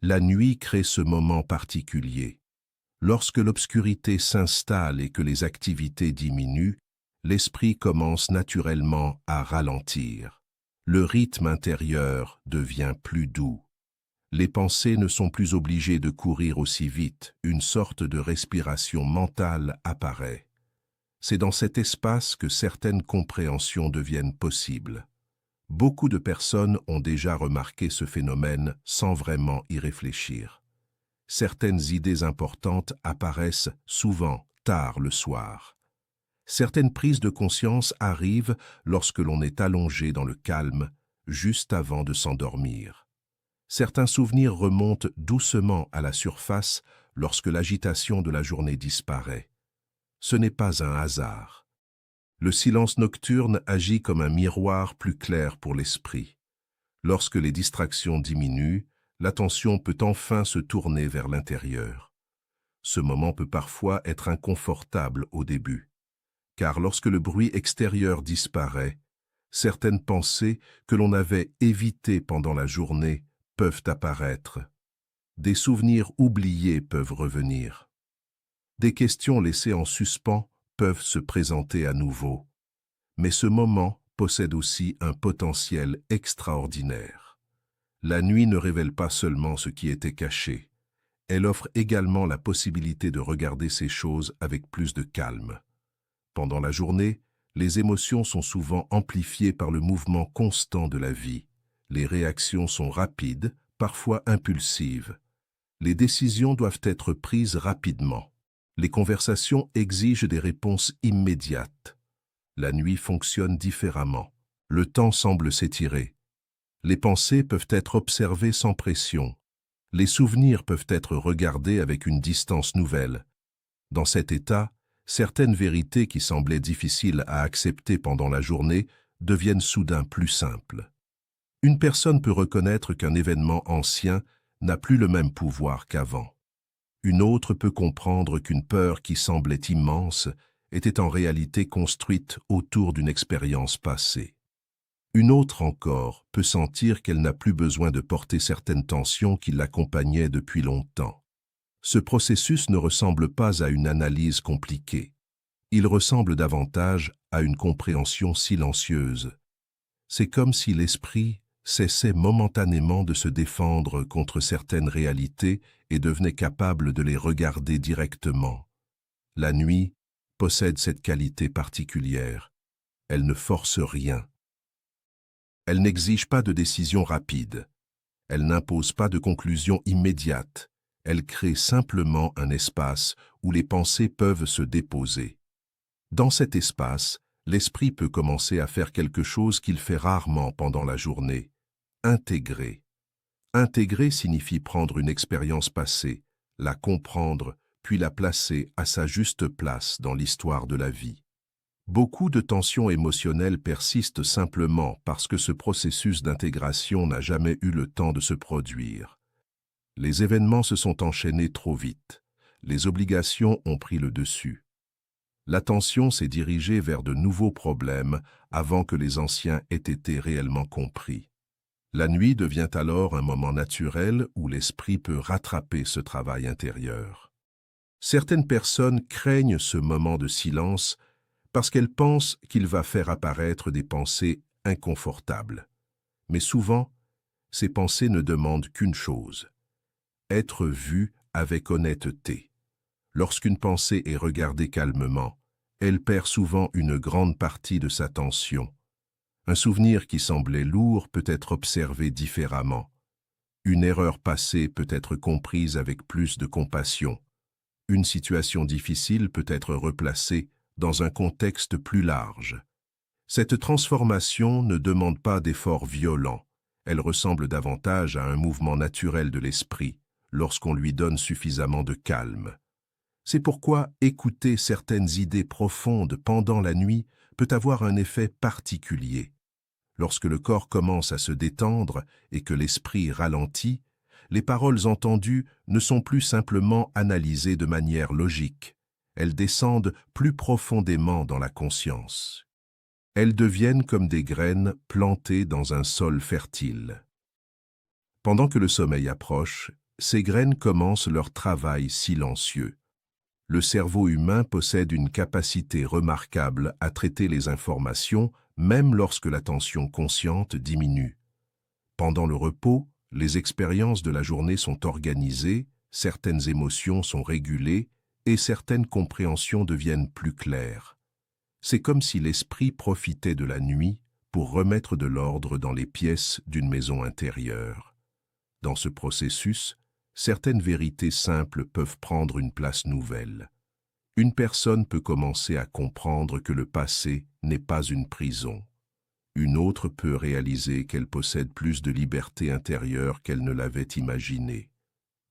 La nuit crée ce moment particulier. Lorsque l'obscurité s'installe et que les activités diminuent, l'esprit commence naturellement à ralentir. Le rythme intérieur devient plus doux. Les pensées ne sont plus obligées de courir aussi vite, une sorte de respiration mentale apparaît. C'est dans cet espace que certaines compréhensions deviennent possibles. Beaucoup de personnes ont déjà remarqué ce phénomène sans vraiment y réfléchir. Certaines idées importantes apparaissent souvent tard le soir. Certaines prises de conscience arrivent lorsque l'on est allongé dans le calme, juste avant de s'endormir. Certains souvenirs remontent doucement à la surface lorsque l'agitation de la journée disparaît. Ce n'est pas un hasard. Le silence nocturne agit comme un miroir plus clair pour l'esprit. Lorsque les distractions diminuent, l'attention peut enfin se tourner vers l'intérieur. Ce moment peut parfois être inconfortable au début, car lorsque le bruit extérieur disparaît, certaines pensées que l'on avait évitées pendant la journée peuvent apparaître. Des souvenirs oubliés peuvent revenir. Des questions laissées en suspens peuvent se présenter à nouveau. Mais ce moment possède aussi un potentiel extraordinaire. La nuit ne révèle pas seulement ce qui était caché. Elle offre également la possibilité de regarder ces choses avec plus de calme. Pendant la journée, les émotions sont souvent amplifiées par le mouvement constant de la vie. Les réactions sont rapides, parfois impulsives. Les décisions doivent être prises rapidement. Les conversations exigent des réponses immédiates. La nuit fonctionne différemment. Le temps semble s'étirer. Les pensées peuvent être observées sans pression. Les souvenirs peuvent être regardés avec une distance nouvelle. Dans cet état, certaines vérités qui semblaient difficiles à accepter pendant la journée deviennent soudain plus simples. Une personne peut reconnaître qu'un événement ancien n'a plus le même pouvoir qu'avant. Une autre peut comprendre qu'une peur qui semblait immense était en réalité construite autour d'une expérience passée. Une autre encore peut sentir qu'elle n'a plus besoin de porter certaines tensions qui l'accompagnaient depuis longtemps. Ce processus ne ressemble pas à une analyse compliquée. Il ressemble davantage à une compréhension silencieuse. C'est comme si l'esprit cessait momentanément de se défendre contre certaines réalités et devenait capable de les regarder directement. La nuit possède cette qualité particulière. Elle ne force rien. Elle n'exige pas de décision rapide. Elle n'impose pas de conclusion immédiate. Elle crée simplement un espace où les pensées peuvent se déposer. Dans cet espace, l'esprit peut commencer à faire quelque chose qu'il fait rarement pendant la journée. Intégrer. Intégrer signifie prendre une expérience passée, la comprendre, puis la placer à sa juste place dans l'histoire de la vie. Beaucoup de tensions émotionnelles persistent simplement parce que ce processus d'intégration n'a jamais eu le temps de se produire. Les événements se sont enchaînés trop vite. Les obligations ont pris le dessus. L'attention s'est dirigée vers de nouveaux problèmes avant que les anciens aient été réellement compris. La nuit devient alors un moment naturel où l'esprit peut rattraper ce travail intérieur. Certaines personnes craignent ce moment de silence parce qu'elles pensent qu'il va faire apparaître des pensées inconfortables. Mais souvent, ces pensées ne demandent qu'une chose: être vues avec honnêteté. Lorsqu'une pensée est regardée calmement, elle perd souvent une grande partie de sa tension. Un souvenir qui semblait lourd peut être observé différemment. Une erreur passée peut être comprise avec plus de compassion. Une situation difficile peut être replacée dans un contexte plus large. Cette transformation ne demande pas d'efforts violents. Elle ressemble davantage à un mouvement naturel de l'esprit, lorsqu'on lui donne suffisamment de calme. C'est pourquoi écouter certaines idées profondes pendant la nuit peut avoir un effet particulier. Lorsque le corps commence à se détendre et que l'esprit ralentit, les paroles entendues ne sont plus simplement analysées de manière logique. Elles descendent plus profondément dans la conscience. Elles deviennent comme des graines plantées dans un sol fertile. Pendant que le sommeil approche, ces graines commencent leur travail silencieux. Le cerveau humain possède une capacité remarquable à traiter les informations, même lorsque l'attention consciente diminue. Pendant le repos, les expériences de la journée sont organisées, certaines émotions sont régulées et certaines compréhensions deviennent plus claires. C'est comme si l'esprit profitait de la nuit pour remettre de l'ordre dans les pièces d'une maison intérieure. Dans ce processus, certaines vérités simples peuvent prendre une place nouvelle. Une personne peut commencer à comprendre que le passé n'est pas une prison. Une autre peut réaliser qu'elle possède plus de liberté intérieure qu'elle ne l'avait imaginé.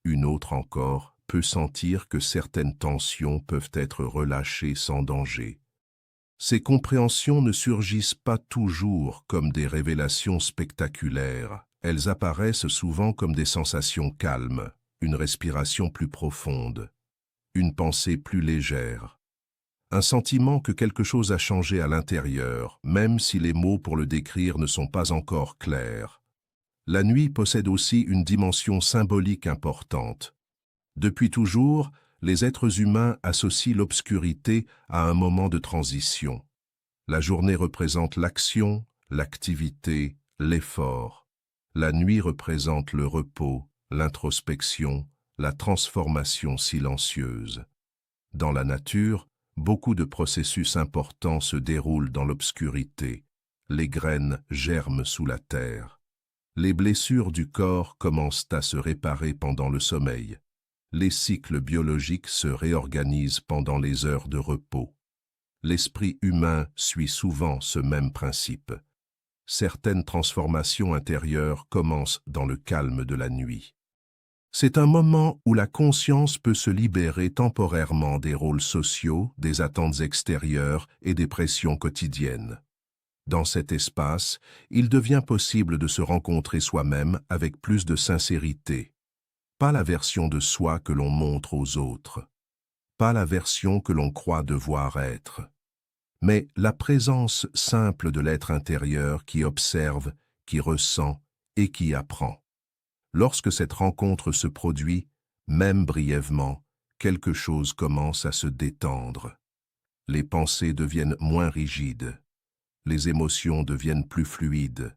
Une autre encore peut sentir que certaines tensions peuvent être relâchées sans danger. Ces compréhensions ne surgissent pas toujours comme des révélations spectaculaires. Elles apparaissent souvent comme des sensations calmes, une respiration plus profonde, une pensée plus légère. Un sentiment que quelque chose a changé à l'intérieur, même si les mots pour le décrire ne sont pas encore clairs. La nuit possède aussi une dimension symbolique importante. Depuis toujours, les êtres humains associent l'obscurité à un moment de transition. La journée représente l'action, l'activité, l'effort. La nuit représente le repos, l'introspection, la transformation silencieuse. Dans la nature, beaucoup de processus importants se déroulent dans l'obscurité. Les graines germent sous la terre. Les blessures du corps commencent à se réparer pendant le sommeil. Les cycles biologiques se réorganisent pendant les heures de repos. L'esprit humain suit souvent ce même principe. Certaines transformations intérieures commencent dans le calme de la nuit. C'est un moment où la conscience peut se libérer temporairement des rôles sociaux, des attentes extérieures et des pressions quotidiennes. Dans cet espace, il devient possible de se rencontrer soi-même avec plus de sincérité. Pas la version de soi que l'on montre aux autres. Pas la version que l'on croit devoir être. Mais la présence simple de l'être intérieur qui observe, qui ressent et qui apprend. Lorsque cette rencontre se produit, même brièvement, quelque chose commence à se détendre. Les pensées deviennent moins rigides. Les émotions deviennent plus fluides.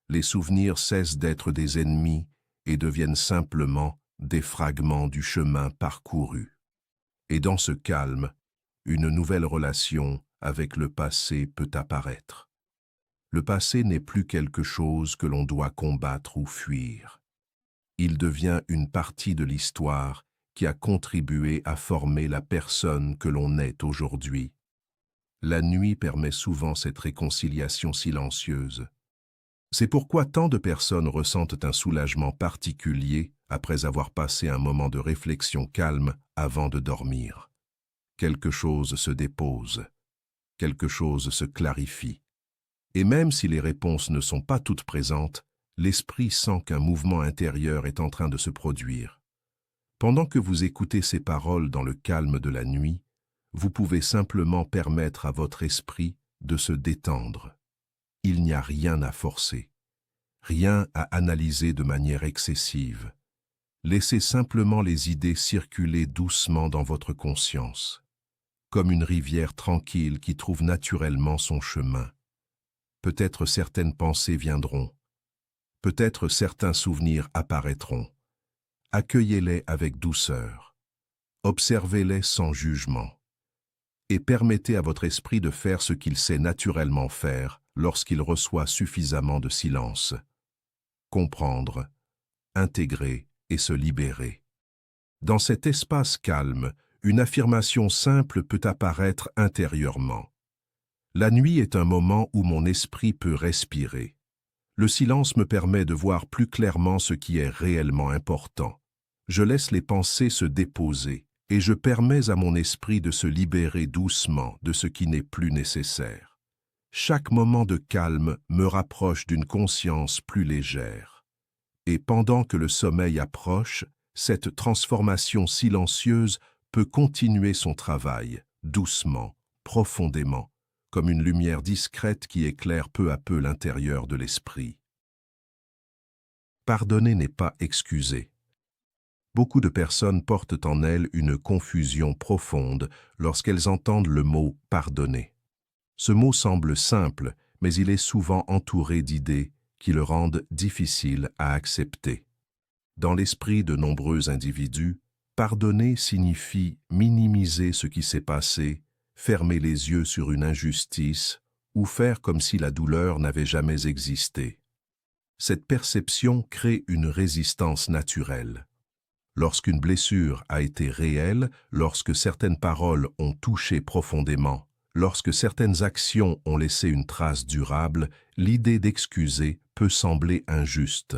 Les souvenirs cessent d'être des ennemis et deviennent simplement des fragments du chemin parcouru. Et dans ce calme, une nouvelle relation avec le passé peut apparaître. Le passé n'est plus quelque chose que l'on doit combattre ou fuir. Il devient une partie de l'histoire qui a contribué à former la personne que l'on est aujourd'hui. La nuit permet souvent cette réconciliation silencieuse. C'est pourquoi tant de personnes ressentent un soulagement particulier après avoir passé un moment de réflexion calme avant de dormir. Quelque chose se dépose, quelque chose se clarifie. Et même si les réponses ne sont pas toutes présentes, l'esprit sent qu'un mouvement intérieur est en train de se produire. Pendant que vous écoutez ces paroles dans le calme de la nuit, vous pouvez simplement permettre à votre esprit de se détendre. Il n'y a rien à forcer, rien à analyser de manière excessive. Laissez simplement les idées circuler doucement dans votre conscience, comme une rivière tranquille qui trouve naturellement son chemin. Peut-être certaines pensées viendront, peut-être certains souvenirs apparaîtront. Accueillez-les avec douceur, observez-les sans jugement. et permettez à votre esprit de faire ce qu'il sait naturellement faire lorsqu'il reçoit suffisamment de silence. Comprendre, intégrer et se libérer. Dans cet espace calme, une affirmation simple peut apparaître intérieurement. La nuit est un moment où mon esprit peut respirer. Le silence me permet de voir plus clairement ce qui est réellement important. Je laisse les pensées se déposer et je permets à mon esprit de se libérer doucement de ce qui n'est plus nécessaire. Chaque moment de calme me rapproche d'une conscience plus légère. Et pendant que le sommeil approche, cette transformation silencieuse peut continuer son travail, doucement, profondément, comme une lumière discrète qui éclaire peu à peu l'intérieur de l'esprit. Pardonner n'est pas excuser. Beaucoup de personnes portent en elles une confusion profonde lorsqu'elles entendent le mot « pardonner ». Ce mot semble simple, mais il est souvent entouré d'idées qui le rendent difficile à accepter. Dans l'esprit de nombreux individus, pardonner signifie minimiser ce qui s'est passé, fermer les yeux sur une injustice ou faire comme si la douleur n'avait jamais existé. Cette perception crée une résistance naturelle. Lorsqu'une blessure a été réelle, lorsque certaines paroles ont touché profondément, lorsque certaines actions ont laissé une trace durable, l'idée d'excuser peut sembler injuste.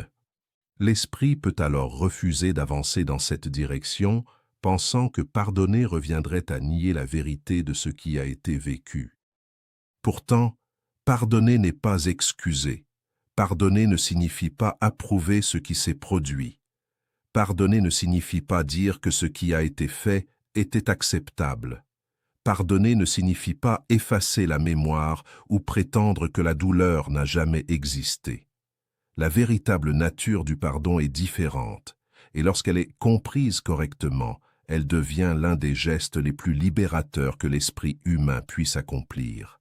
L'esprit peut alors refuser d'avancer dans cette direction, pensant que pardonner reviendrait à nier la vérité de ce qui a été vécu. Pourtant, pardonner n'est pas excuser. Pardonner ne signifie pas approuver ce qui s'est produit. Pardonner ne signifie pas dire que ce qui a été fait était acceptable. Pardonner ne signifie pas effacer la mémoire ou prétendre que la douleur n'a jamais existé. La véritable nature du pardon est différente, et lorsqu'elle est comprise correctement, elle devient l'un des gestes les plus libérateurs que l'esprit humain puisse accomplir.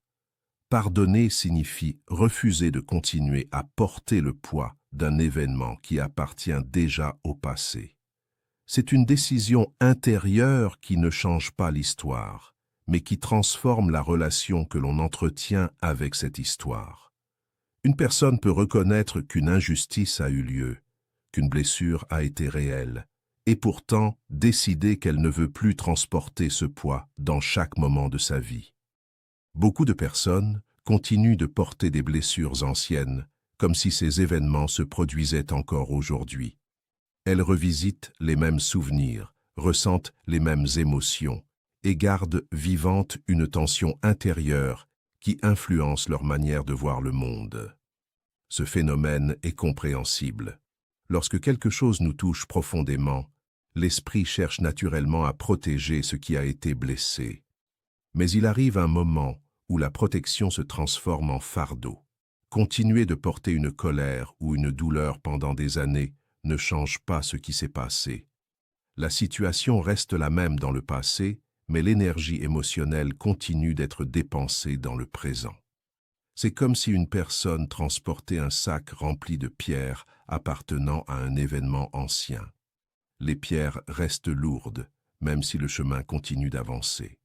Pardonner signifie refuser de continuer à porter le poids d'un événement qui appartient déjà au passé. C'est une décision intérieure qui ne change pas l'histoire, mais qui transforme la relation que l'on entretient avec cette histoire. Une personne peut reconnaître qu'une injustice a eu lieu, qu'une blessure a été réelle, et pourtant décider qu'elle ne veut plus transporter ce poids dans chaque moment de sa vie. Beaucoup de personnes continuent de porter des blessures anciennes, comme si ces événements se produisaient encore aujourd'hui. Elles revisitent les mêmes souvenirs, ressentent les mêmes émotions et gardent vivante une tension intérieure qui influence leur manière de voir le monde. Ce phénomène est compréhensible. Lorsque quelque chose nous touche profondément, l'esprit cherche naturellement à protéger ce qui a été blessé. Mais il arrive un moment où la protection se transforme en fardeau. Continuer de porter une colère ou une douleur pendant des années ne change pas ce qui s'est passé. La situation reste la même dans le passé, mais l'énergie émotionnelle continue d'être dépensée dans le présent. C'est comme si une personne transportait un sac rempli de pierres appartenant à un événement ancien. Les pierres restent lourdes, même si le chemin continue d'avancer.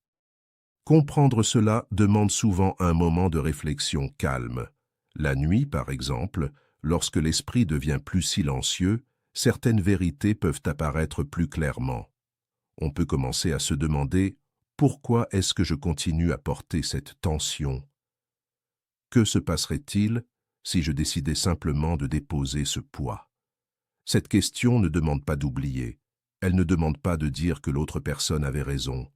Comprendre cela demande souvent un moment de réflexion calme. La nuit, par exemple, lorsque l'esprit devient plus silencieux, certaines vérités peuvent apparaître plus clairement. On peut commencer à se demander « Pourquoi est-ce que je continue à porter cette tension ?» Que se passerait-il si je décidais simplement de déposer ce poids? Cette question ne demande pas d'oublier. Elle ne demande pas de dire que l'autre personne avait raison.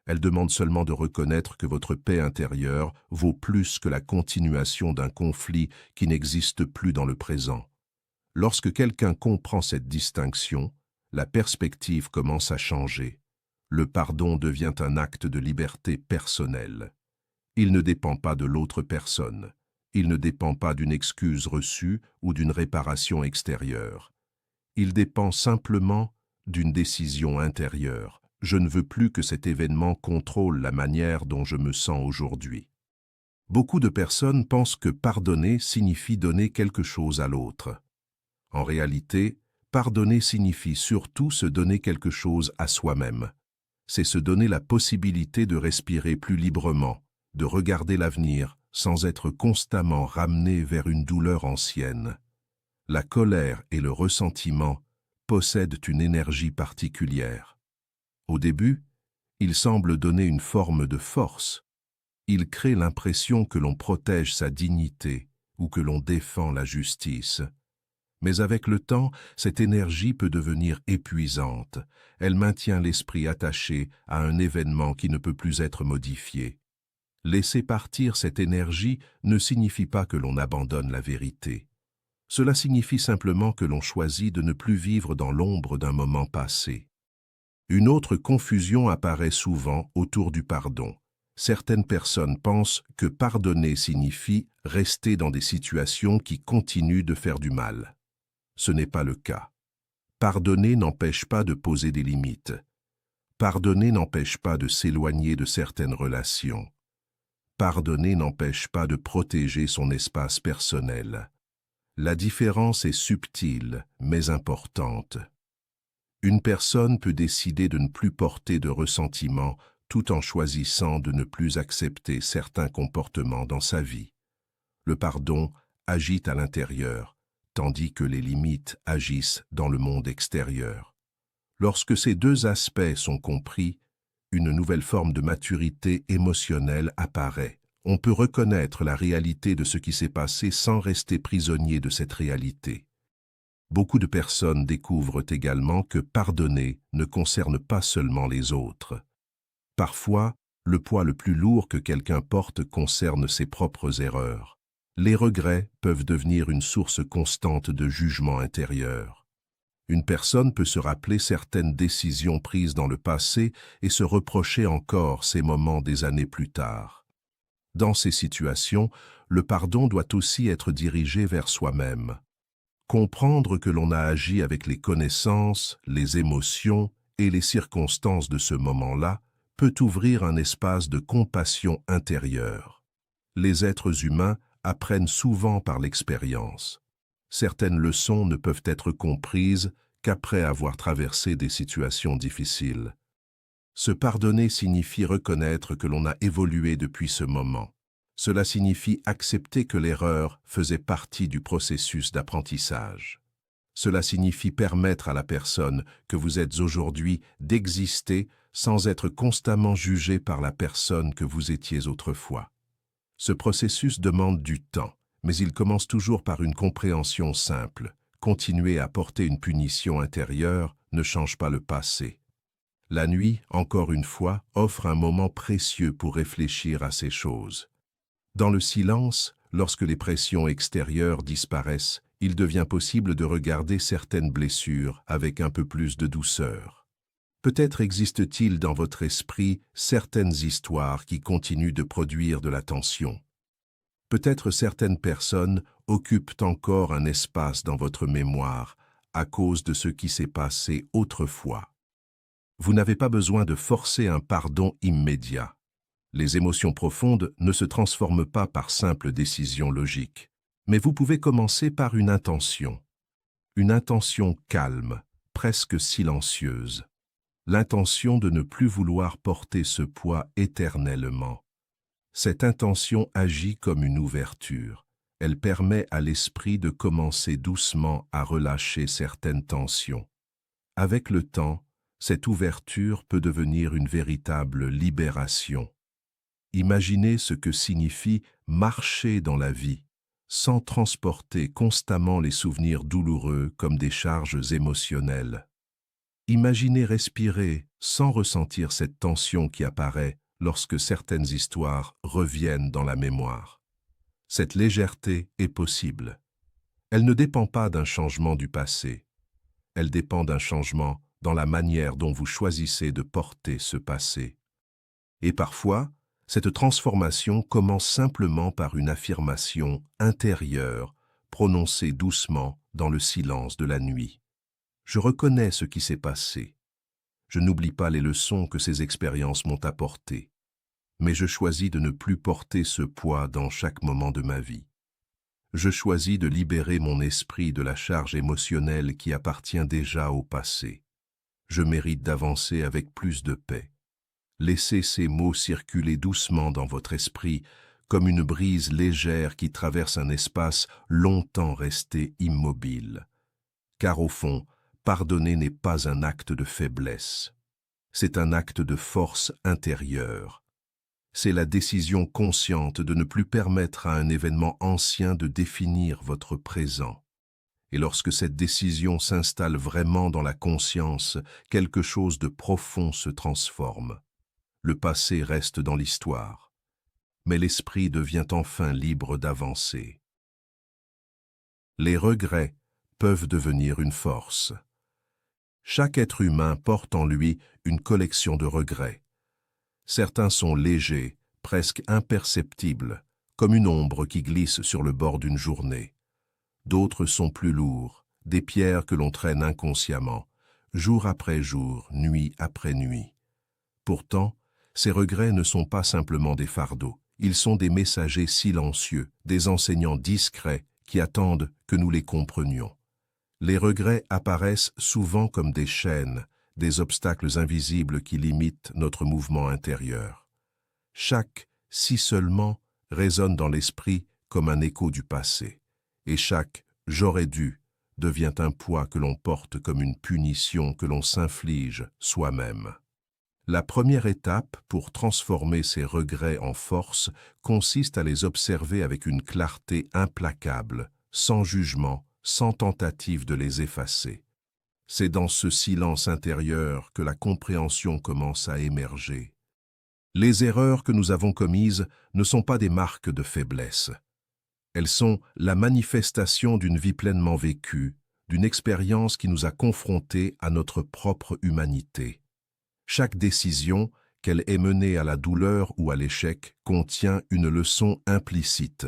Elle demande seulement de reconnaître que votre paix intérieure vaut plus que la continuation d'un conflit qui n'existe plus dans le présent. Lorsque quelqu'un comprend cette distinction, la perspective commence à changer. Le pardon devient un acte de liberté personnelle. Il ne dépend pas de l'autre personne. Il ne dépend pas d'une excuse reçue ou d'une réparation extérieure. Il dépend simplement d'une décision intérieure. Je ne veux plus que cet événement contrôle la manière dont je me sens aujourd'hui. Beaucoup de personnes pensent que pardonner signifie donner quelque chose à l'autre. En réalité, pardonner signifie surtout se donner quelque chose à soi-même. c'est se donner la possibilité de respirer plus librement, de regarder l'avenir sans être constamment ramené vers une douleur ancienne. La colère et le ressentiment possèdent une énergie particulière. Au début, ils semblent donner une forme de force. Ils créent l'impression que l'on protège sa dignité ou que l'on défend la justice. Mais avec le temps, cette énergie peut devenir épuisante. Elle maintient l'esprit attaché à un événement qui ne peut plus être modifié. Laisser partir cette énergie ne signifie pas que l'on abandonne la vérité. Cela signifie simplement que l'on choisit de ne plus vivre dans l'ombre d'un moment passé. Une autre confusion apparaît souvent autour du pardon. Certaines personnes pensent que pardonner signifie rester dans des situations qui continuent de faire du mal. Ce n'est pas le cas. Pardonner n'empêche pas de poser des limites. Pardonner n'empêche pas de s'éloigner de certaines relations. Pardonner n'empêche pas de protéger son espace personnel. La différence est subtile, mais importante. Une personne peut décider de ne plus porter de ressentiment tout en choisissant de ne plus accepter certains comportements dans sa vie. Le pardon agit à l'intérieur, tandis que les limites agissent dans le monde extérieur. Lorsque ces deux aspects sont compris, une nouvelle forme de maturité émotionnelle apparaît. On peut reconnaître la réalité de ce qui s'est passé sans rester prisonnier de cette réalité. Beaucoup de personnes découvrent également que pardonner ne concerne pas seulement les autres. Parfois, le poids le plus lourd que quelqu'un porte concerne ses propres erreurs. Les regrets peuvent devenir une source constante de jugement intérieur. Une personne peut se rappeler certaines décisions prises dans le passé et se reprocher encore ces moments des années plus tard. Dans ces situations, le pardon doit aussi être dirigé vers soi-même. Comprendre que l'on a agi avec les connaissances, les émotions et les circonstances de ce moment-là peut ouvrir un espace de compassion intérieure. Les êtres humains apprennent souvent par l'expérience. Certaines leçons ne peuvent être comprises qu'après avoir traversé des situations difficiles. Se pardonner signifie reconnaître que l'on a évolué depuis ce moment. Cela signifie accepter que l'erreur faisait partie du processus d'apprentissage. Cela signifie permettre à la personne que vous êtes aujourd'hui d'exister sans être constamment jugé par la personne que vous étiez autrefois. Ce processus demande du temps, mais il commence toujours par une compréhension simple. Continuer à porter une punition intérieure ne change pas le passé. La nuit, encore une fois, offre un moment précieux pour réfléchir à ces choses. Dans le silence, lorsque les pressions extérieures disparaissent, il devient possible de regarder certaines blessures avec un peu plus de douceur. Peut-être existe-t-il dans votre esprit certaines histoires qui continuent de produire de la tension. Peut-être certaines personnes occupent encore un espace dans votre mémoire à cause de ce qui s'est passé autrefois. Vous n'avez pas besoin de forcer un pardon immédiat. Les émotions profondes ne se transforment pas par simple décision logique. Mais vous pouvez commencer par une intention calme, presque silencieuse. L'intention de ne plus vouloir porter ce poids éternellement. Cette intention agit comme une ouverture. Elle permet à l'esprit de commencer doucement à relâcher certaines tensions. Avec le temps, cette ouverture peut devenir une véritable libération. Imaginez ce que signifie marcher dans la vie, sans transporter constamment les souvenirs douloureux comme des charges émotionnelles. Imaginez respirer sans ressentir cette tension qui apparaît lorsque certaines histoires reviennent dans la mémoire. Cette légèreté est possible. Elle ne dépend pas d'un changement du passé. Elle dépend d'un changement dans la manière dont vous choisissez de porter ce passé. Et parfois, cette transformation commence simplement par une affirmation intérieure, prononcée doucement dans le silence de la nuit. Je reconnais ce qui s'est passé. Je n'oublie pas les leçons que ces expériences m'ont apportées. Mais je choisis de ne plus porter ce poids dans chaque moment de ma vie. Je choisis de libérer mon esprit de la charge émotionnelle qui appartient déjà au passé. Je mérite d'avancer avec plus de paix. Laissez ces mots circuler doucement dans votre esprit, comme une brise légère qui traverse un espace longtemps resté immobile. Car au fond, pardonner n'est pas un acte de faiblesse. C'est un acte de force intérieure. C'est la décision consciente de ne plus permettre à un événement ancien de définir votre présent. Et lorsque cette décision s'installe vraiment dans la conscience, quelque chose de profond se transforme. Le passé reste dans l'histoire, mais l'esprit devient enfin libre d'avancer. Les regrets peuvent devenir une force. Chaque être humain porte en lui une collection de regrets. Certains sont légers, presque imperceptibles, comme une ombre qui glisse sur le bord d'une journée. D'autres sont plus lourds, des pierres que l'on traîne inconsciemment, jour après jour, nuit après nuit. Pourtant, ces regrets ne sont pas simplement des fardeaux, ils sont des messagers silencieux, des enseignants discrets qui attendent que nous les comprenions. Les regrets apparaissent souvent comme des chaînes, des obstacles invisibles qui limitent notre mouvement intérieur. Chaque « si seulement » résonne dans l'esprit comme un écho du passé, et chaque « j'aurais dû » devient un poids que l'on porte comme une punition que l'on s'inflige soi-même. La première étape pour transformer ces regrets en force consiste à les observer avec une clarté implacable, sans jugement, sans tentative de les effacer. C'est dans ce silence intérieur que la compréhension commence à émerger. Les erreurs que nous avons commises ne sont pas des marques de faiblesse. Elles sont la manifestation d'une vie pleinement vécue, d'une expérience qui nous a confrontés à notre propre humanité. Chaque décision, qu'elle ait menée à la douleur ou à l'échec, contient une leçon implicite.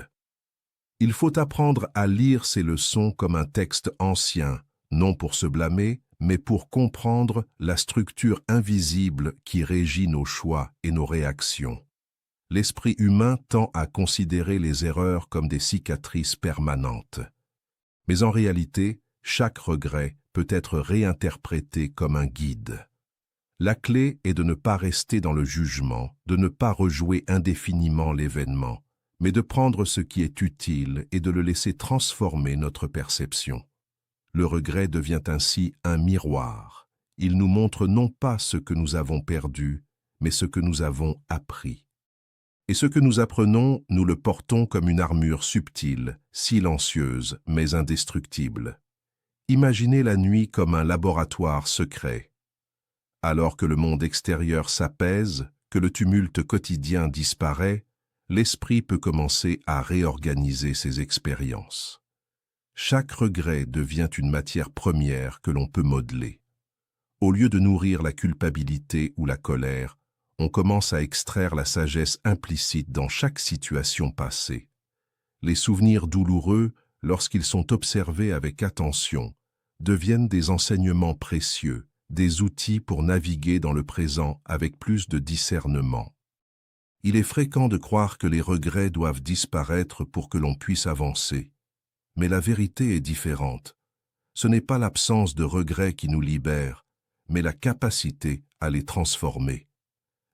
Il faut apprendre à lire ces leçons comme un texte ancien, non pour se blâmer, mais pour comprendre la structure invisible qui régit nos choix et nos réactions. L'esprit humain tend à considérer les erreurs comme des cicatrices permanentes. Mais en réalité, chaque regret peut être réinterprété comme un guide. La clé est de ne pas rester dans le jugement, de ne pas rejouer indéfiniment l'événement, mais de prendre ce qui est utile et de le laisser transformer notre perception. Le regret devient ainsi un miroir. Il nous montre non pas ce que nous avons perdu, mais ce que nous avons appris. Et ce que nous apprenons, nous le portons comme une armure subtile, silencieuse, mais indestructible. Imaginez la nuit comme un laboratoire secret. Alors que le monde extérieur s'apaise, que le tumulte quotidien disparaît, l'esprit peut commencer à réorganiser ses expériences. Chaque regret devient une matière première que l'on peut modeler. Au lieu de nourrir la culpabilité ou la colère, on commence à extraire la sagesse implicite dans chaque situation passée. Les souvenirs douloureux, lorsqu'ils sont observés avec attention, deviennent des enseignements précieux, des outils pour naviguer dans le présent avec plus de discernement. Il est fréquent de croire que les regrets doivent disparaître pour que l'on puisse avancer. Mais la vérité est différente. Ce n'est pas l'absence de regrets qui nous libère, mais la capacité à les transformer.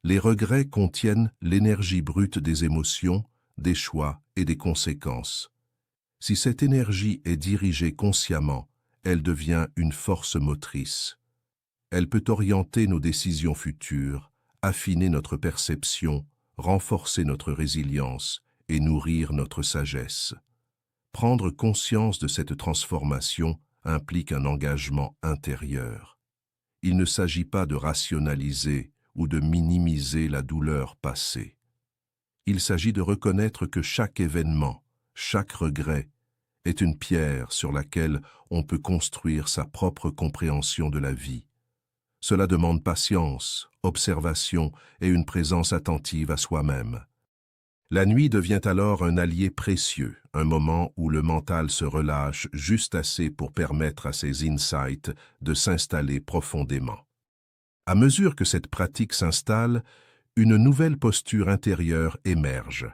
Les regrets contiennent l'énergie brute des émotions, des choix et des conséquences. Si cette énergie est dirigée consciemment, elle devient une force motrice. Elle peut orienter nos décisions futures, affiner notre perception, renforcer notre résilience et nourrir notre sagesse. Prendre conscience de cette transformation implique un engagement intérieur. Il ne s'agit pas de rationaliser ou de minimiser la douleur passée. Il s'agit de reconnaître que chaque événement, chaque regret, est une pierre sur laquelle on peut construire sa propre compréhension de la vie. Cela demande patience, observation et une présence attentive à soi-même. La nuit devient alors un allié précieux, un moment où le mental se relâche juste assez pour permettre à ses insights de s'installer profondément. À mesure que cette pratique s'installe, une nouvelle posture intérieure émerge.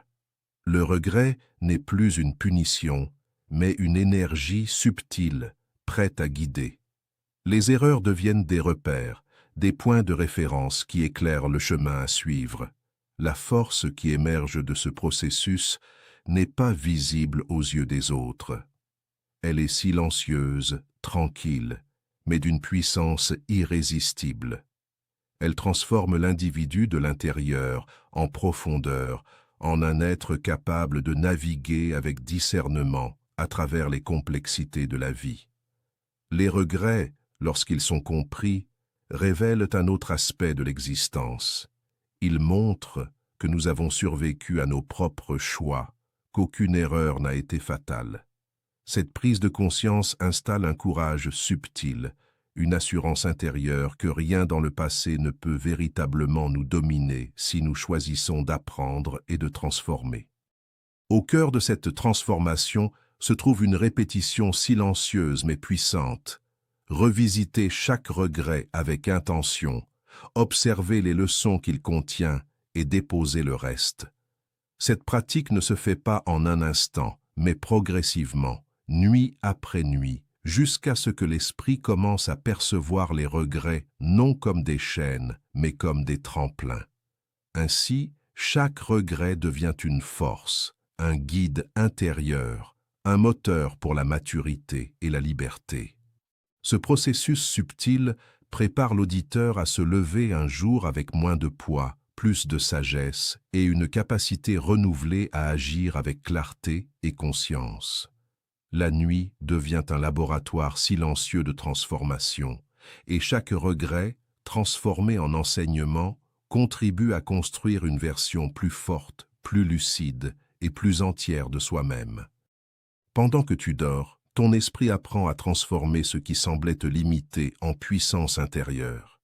Le regret n'est plus une punition, mais une énergie subtile, prête à guider. Les erreurs deviennent des repères, des points de référence qui éclairent le chemin à suivre. La force qui émerge de ce processus n'est pas visible aux yeux des autres. Elle est silencieuse, tranquille, mais d'une puissance irrésistible. Elle transforme l'individu de l'intérieur, en profondeur, en un être capable de naviguer avec discernement à travers les complexités de la vie. Les regrets, lorsqu'ils sont compris, révèlent un autre aspect de l'existence. Ils montrent que nous avons survécu à nos propres choix, qu'aucune erreur n'a été fatale. Cette prise de conscience installe un courage subtil, une assurance intérieure que rien dans le passé ne peut véritablement nous dominer si nous choisissons d'apprendre et de transformer. Au cœur de cette transformation se trouve une répétition silencieuse mais puissante. Revisiter chaque regret avec intention, observer les leçons qu'il contient et déposer le reste. Cette pratique ne se fait pas en un instant, mais progressivement, nuit après nuit, jusqu'à ce que l'esprit commence à percevoir les regrets non comme des chaînes, mais comme des tremplins. Ainsi, chaque regret devient une force, un guide intérieur, un moteur pour la maturité et la liberté. Ce processus subtil prépare l'auditeur à se lever un jour avec moins de poids, plus de sagesse et une capacité renouvelée à agir avec clarté et conscience. La nuit devient un laboratoire silencieux de transformation, et chaque regret, transformé en enseignement, contribue à construire une version plus forte, plus lucide et plus entière de soi-même. Pendant que tu dors, ton esprit apprend à transformer ce qui semblait te limiter en puissance intérieure.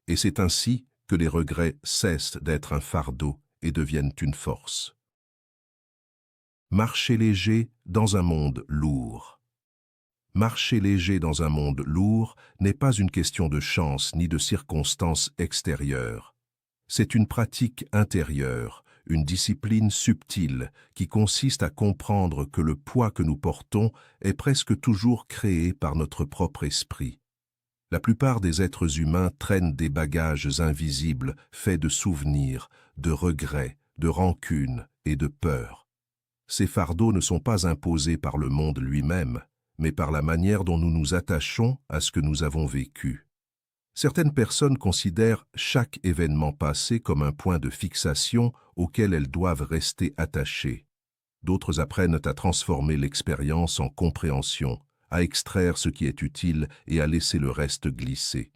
Et c'est ainsi que les regrets cessent d'être un fardeau et deviennent une force. Marcher léger dans un monde lourd. Marcher léger dans un monde lourd n'est pas une question de chance ni de circonstances extérieures. C'est une pratique intérieure, une discipline subtile qui consiste à comprendre que le poids que nous portons est presque toujours créé par notre propre esprit. La plupart des êtres humains traînent des bagages invisibles faits de souvenirs, de regrets, de rancunes et de peurs. Ces fardeaux ne sont pas imposés par le monde lui-même, mais par la manière dont nous nous attachons à ce que nous avons vécu. Certaines personnes considèrent chaque événement passé comme un point de fixation auquel elles doivent rester attachées. D'autres apprennent à transformer l'expérience en compréhension, à extraire ce qui est utile et à laisser le reste glisser.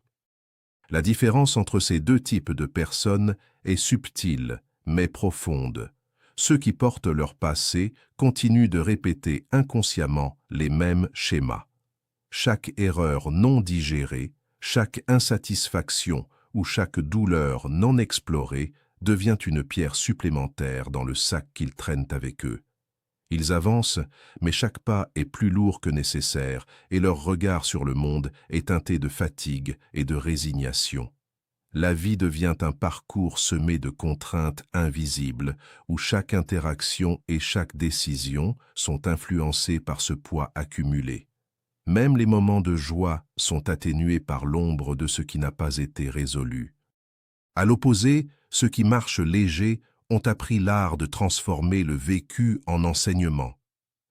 La différence entre ces deux types de personnes est subtile, mais profonde. Ceux qui portent leur passé continuent de répéter inconsciemment les mêmes schémas. Chaque erreur non digérée, chaque insatisfaction ou chaque douleur non explorée devient une pierre supplémentaire dans le sac qu'ils traînent avec eux. Ils avancent, mais chaque pas est plus lourd que nécessaire et leur regard sur le monde est teinté de fatigue et de résignation. La vie devient un parcours semé de contraintes invisibles, où chaque interaction et chaque décision sont influencées par ce poids accumulé. Même les moments de joie sont atténués par l'ombre de ce qui n'a pas été résolu. À l'opposé, ceux qui marchent légers ont appris l'art de transformer le vécu en enseignement.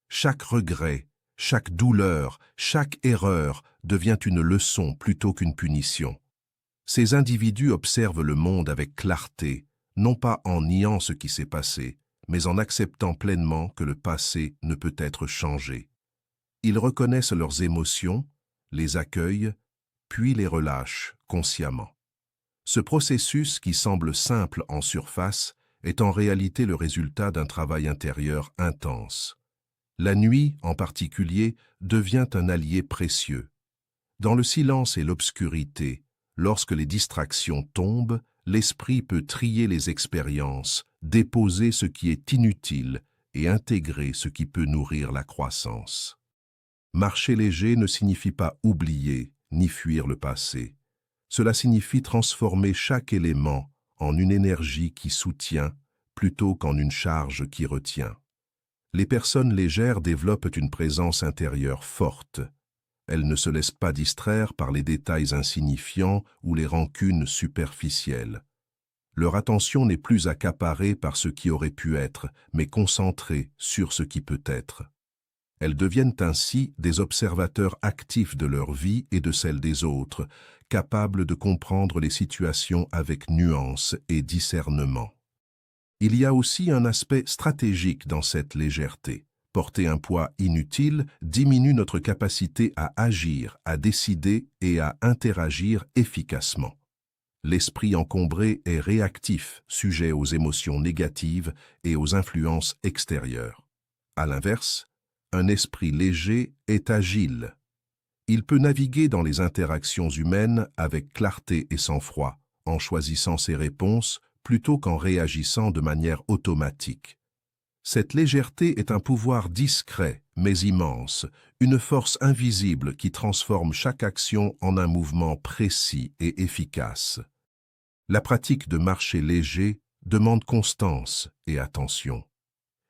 Chaque regret, chaque douleur, chaque erreur devient une leçon plutôt qu'une punition. Ces individus observent le monde avec clarté, non pas en niant ce qui s'est passé, mais en acceptant pleinement que le passé ne peut être changé. Ils reconnaissent leurs émotions, les accueillent, puis les relâchent consciemment. Ce processus, qui semble simple en surface, est en réalité le résultat d'un travail intérieur intense. La nuit, en particulier, devient un allié précieux. Dans le silence et l'obscurité, lorsque les distractions tombent, l'esprit peut trier les expériences, déposer ce qui est inutile et intégrer ce qui peut nourrir la croissance. Marcher léger ne signifie pas oublier ni fuir le passé. Cela signifie transformer chaque élément en une énergie qui soutient plutôt qu'en une charge qui retient. Les personnes légères développent une présence intérieure forte. Elles ne se laissent pas distraire par les détails insignifiants ou les rancunes superficielles. Leur attention n'est plus accaparée par ce qui aurait pu être, mais concentrée sur ce qui peut être. Elles deviennent ainsi des observateurs actifs de leur vie et de celle des autres, capables de comprendre les situations avec nuance et discernement. Il y a aussi un aspect stratégique dans cette légèreté. Porter un poids inutile diminue notre capacité à agir, à décider et à interagir efficacement. L'esprit encombré est réactif, sujet aux émotions négatives et aux influences extérieures. À l'inverse, un esprit léger est agile. Il peut naviguer dans les interactions humaines avec clarté et sang-froid, en choisissant ses réponses plutôt qu'en réagissant de manière automatique. Cette légèreté est un pouvoir discret, mais immense, une force invisible qui transforme chaque action en un mouvement précis et efficace. La pratique de marcher léger demande constance et attention.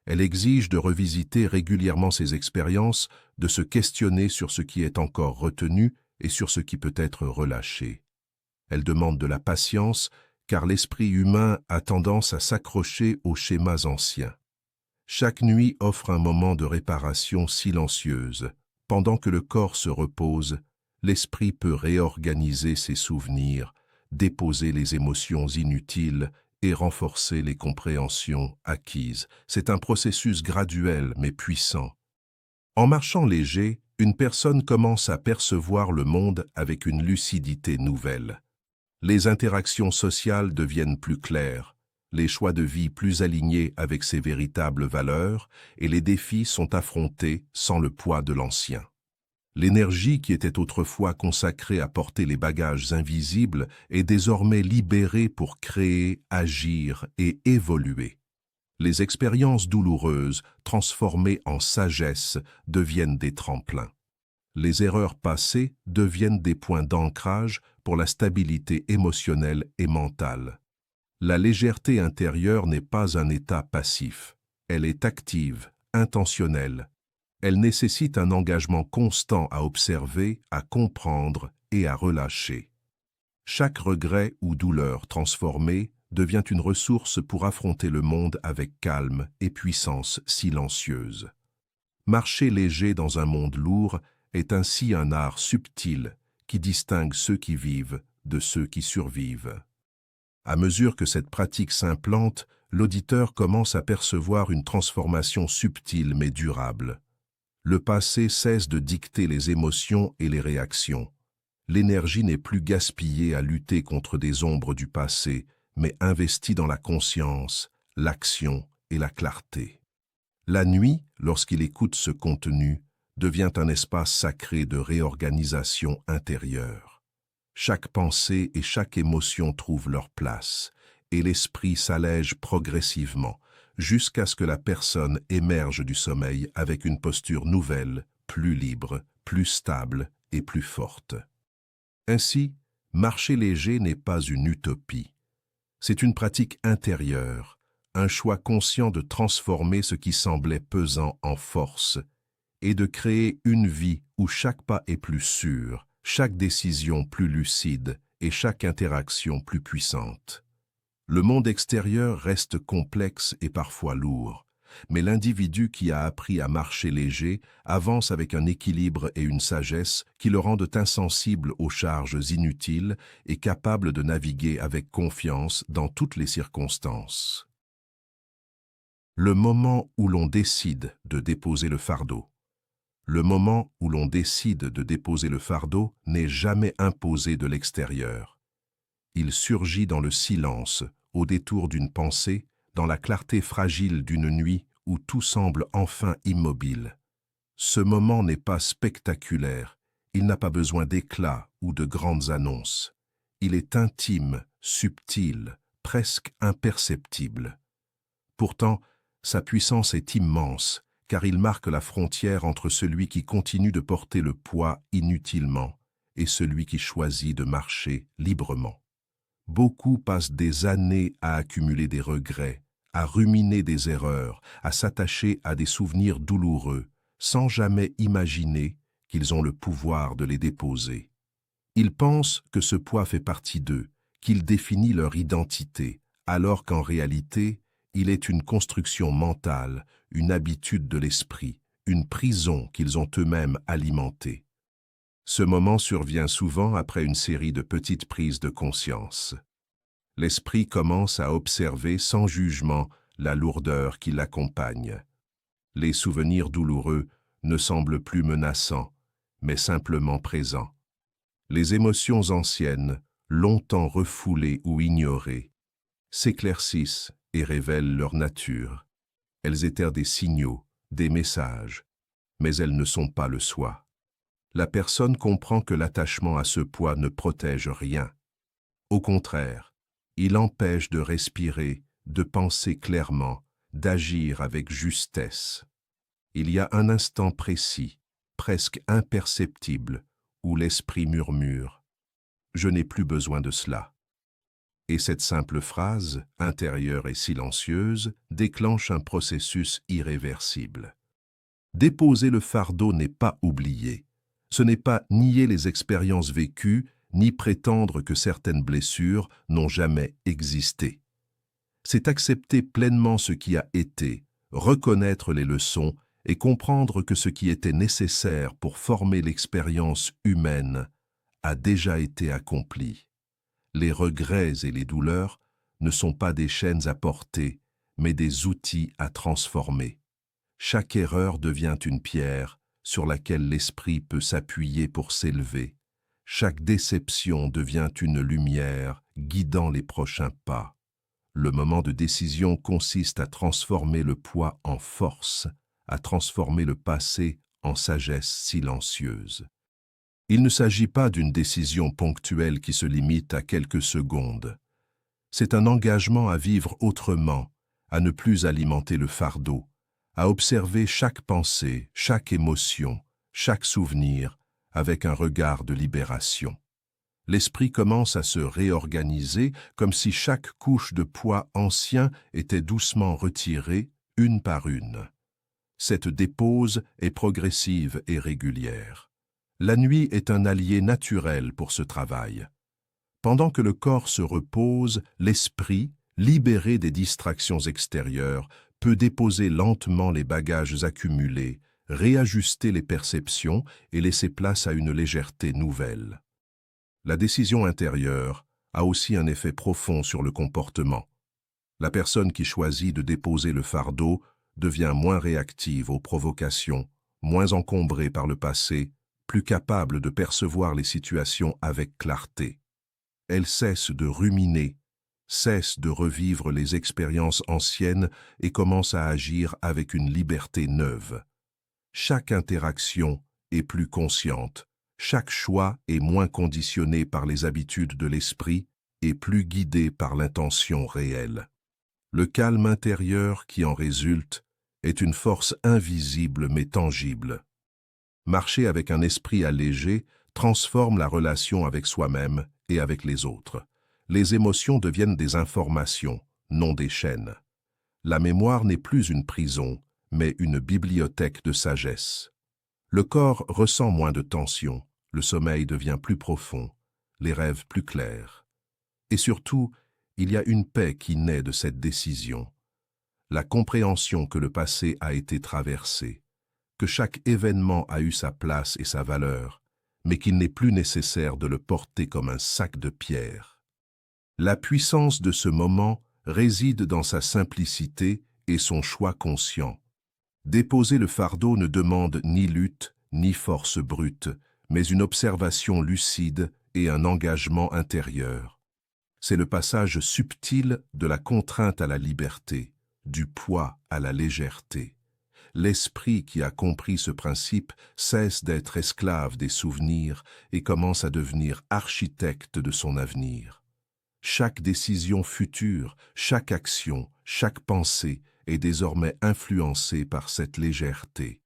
Elle exige de revisiter régulièrement ses expériences, de se questionner sur ce qui est encore retenu et sur ce qui peut être relâché. Elle demande de la patience, car l'esprit humain a tendance à s'accrocher aux schémas anciens. Chaque nuit offre un moment de réparation silencieuse. Pendant que le corps se repose, l'esprit peut réorganiser ses souvenirs, déposer les émotions inutiles et renforcer les compréhensions acquises. C'est un processus graduel mais puissant. En marchant léger, une personne commence à percevoir le monde avec une lucidité nouvelle. Les interactions sociales deviennent plus claires, les choix de vie plus alignés avec ses véritables valeurs et les défis sont affrontés sans le poids de l'ancien. L'énergie qui était autrefois consacrée à porter les bagages invisibles est désormais libérée pour créer, agir et évoluer. Les expériences douloureuses, transformées en sagesse, deviennent des tremplins. Les erreurs passées deviennent des points d'ancrage pour la stabilité émotionnelle et mentale. La légèreté intérieure n'est pas un état passif. Elle est active, intentionnelle. Elle nécessite un engagement constant à observer, à comprendre et à relâcher. Chaque regret ou douleur transformée devient une ressource pour affronter le monde avec calme et puissance silencieuse. Marcher léger dans un monde lourd est ainsi un art subtil qui distingue ceux qui vivent de ceux qui survivent. À mesure que cette pratique s'implante, l'auditeur commence à percevoir une transformation subtile mais durable. Le passé cesse de dicter les émotions et les réactions. L'énergie n'est plus gaspillée à lutter contre des ombres du passé, mais investie dans la conscience, l'action et la clarté. La nuit, lorsqu'il écoute ce contenu, devient un espace sacré de réorganisation intérieure. Chaque pensée et chaque émotion trouvent leur place, et l'esprit s'allège progressivement, jusqu'à ce que la personne émerge du sommeil avec une posture nouvelle, plus libre, plus stable et plus forte. Ainsi, marcher léger n'est pas une utopie. C'est une pratique intérieure, un choix conscient de transformer ce qui semblait pesant en force et de créer une vie où chaque pas est plus sûr, chaque décision plus lucide et chaque interaction plus puissante. Le monde extérieur reste complexe et parfois lourd, mais l'individu qui a appris à marcher léger avance avec un équilibre et une sagesse qui le rendent insensible aux charges inutiles et capable de naviguer avec confiance dans toutes les circonstances. Le moment où l'on décide de déposer le fardeau. Le moment où l'on décide de déposer le fardeau n'est jamais imposé de l'extérieur. Il surgit dans le silence, au détour d'une pensée, dans la clarté fragile d'une nuit où tout semble enfin immobile. Ce moment n'est pas spectaculaire, il n'a pas besoin d'éclat ou de grandes annonces. Il est intime, subtil, presque imperceptible. Pourtant, sa puissance est immense, car il marque la frontière entre celui qui continue de porter le poids inutilement et celui qui choisit de marcher librement. Beaucoup passent des années à accumuler des regrets, à ruminer des erreurs, à s'attacher à des souvenirs douloureux, sans jamais imaginer qu'ils ont le pouvoir de les déposer. Ils pensent que ce poids fait partie d'eux, qu'il définit leur identité, alors qu'en réalité, il est une construction mentale, une habitude de l'esprit, une prison qu'ils ont eux-mêmes alimentée. Ce moment survient souvent après une série de petites prises de conscience. L'esprit commence à observer sans jugement la lourdeur qui l'accompagne. Les souvenirs douloureux ne semblent plus menaçants, mais simplement présents. Les émotions anciennes, longtemps refoulées ou ignorées, s'éclaircissent et révèlent leur nature. Elles étaient des signaux, des messages, mais elles ne sont pas le soi. La personne comprend que l'attachement à ce poids ne protège rien. Au contraire, il empêche de respirer, de penser clairement, d'agir avec justesse. Il y a un instant précis, presque imperceptible, où l'esprit murmure « Je n'ai plus besoin de cela ». Et cette simple phrase, intérieure et silencieuse, déclenche un processus irréversible. Déposer le fardeau n'est pas oublier. Ce n'est pas nier les expériences vécues, ni prétendre que certaines blessures n'ont jamais existé. C'est accepter pleinement ce qui a été, reconnaître les leçons et comprendre que ce qui était nécessaire pour former l'expérience humaine a déjà été accompli. Les regrets et les douleurs ne sont pas des chaînes à porter, mais des outils à transformer. Chaque erreur devient une pierre sur laquelle l'esprit peut s'appuyer pour s'élever. Chaque déception devient une lumière guidant les prochains pas. Le moment de décision consiste à transformer le poids en force, à transformer le passé en sagesse silencieuse. Il ne s'agit pas d'une décision ponctuelle qui se limite à quelques secondes. C'est un engagement à vivre autrement, à ne plus alimenter le fardeau, à observer chaque pensée, chaque émotion, chaque souvenir avec un regard de libération. L'esprit commence à se réorganiser comme si chaque couche de poids ancien était doucement retirée, une par une. Cette dépose est progressive et régulière. La nuit est un allié naturel pour ce travail. Pendant que le corps se repose, l'esprit, libéré des distractions extérieures, peut déposer lentement les bagages accumulés, réajuster les perceptions et laisser place à une légèreté nouvelle. La décision intérieure a aussi un effet profond sur le comportement. La personne qui choisit de déposer le fardeau devient moins réactive aux provocations, moins encombrée par le passé, plus capable de percevoir les situations avec clarté. Elle cesse de ruminer, cesse de revivre les expériences anciennes et commence à agir avec une liberté neuve. Chaque interaction est plus consciente, chaque choix est moins conditionné par les habitudes de l'esprit et plus guidé par l'intention réelle. Le calme intérieur qui en résulte est une force invisible mais tangible. Marcher avec un esprit allégé transforme la relation avec soi-même et avec les autres. Les émotions deviennent des informations, non des chaînes. La mémoire n'est plus une prison, mais une bibliothèque de sagesse. Le corps ressent moins de tension, le sommeil devient plus profond, les rêves plus clairs. Et surtout, il y a une paix qui naît de cette décision. La compréhension que le passé a été traversé, que chaque événement a eu sa place et sa valeur, mais qu'il n'est plus nécessaire de le porter comme un sac de pierre. La puissance de ce moment réside dans sa simplicité et son choix conscient. Déposer le fardeau ne demande ni lutte, ni force brute, mais une observation lucide et un engagement intérieur. C'est le passage subtil de la contrainte à la liberté, du poids à la légèreté. L'esprit qui a compris ce principe cesse d'être esclave des souvenirs et commence à devenir architecte de son avenir. Chaque décision future, chaque action, chaque pensée est désormais influencée par cette légèreté.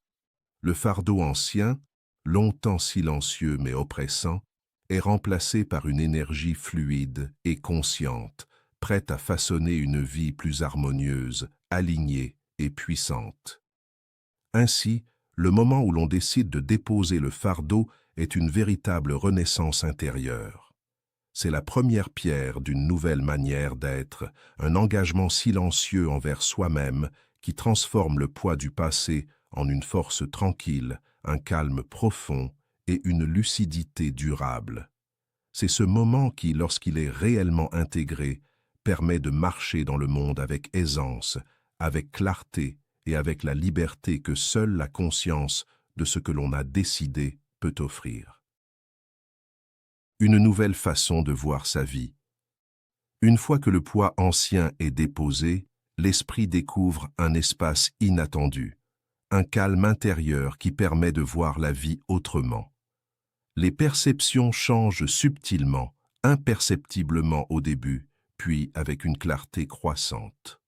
Le fardeau ancien, longtemps silencieux mais oppressant, est remplacé par une énergie fluide et consciente, prête à façonner une vie plus harmonieuse, alignée et puissante. Ainsi, le moment où l'on décide de déposer le fardeau est une véritable renaissance intérieure. C'est la première pierre d'une nouvelle manière d'être, un engagement silencieux envers soi-même qui transforme le poids du passé en une force tranquille, un calme profond et une lucidité durable. C'est ce moment qui, lorsqu'il est réellement intégré, permet de marcher dans le monde avec aisance, avec clarté et avec la liberté que seule la conscience de ce que l'on a décidé peut offrir. Une nouvelle façon de voir sa vie. Une fois que le poids ancien est déposé, l'esprit découvre un espace inattendu, un calme intérieur qui permet de voir la vie autrement. Les perceptions changent subtilement, imperceptiblement au début, puis avec une clarté croissante.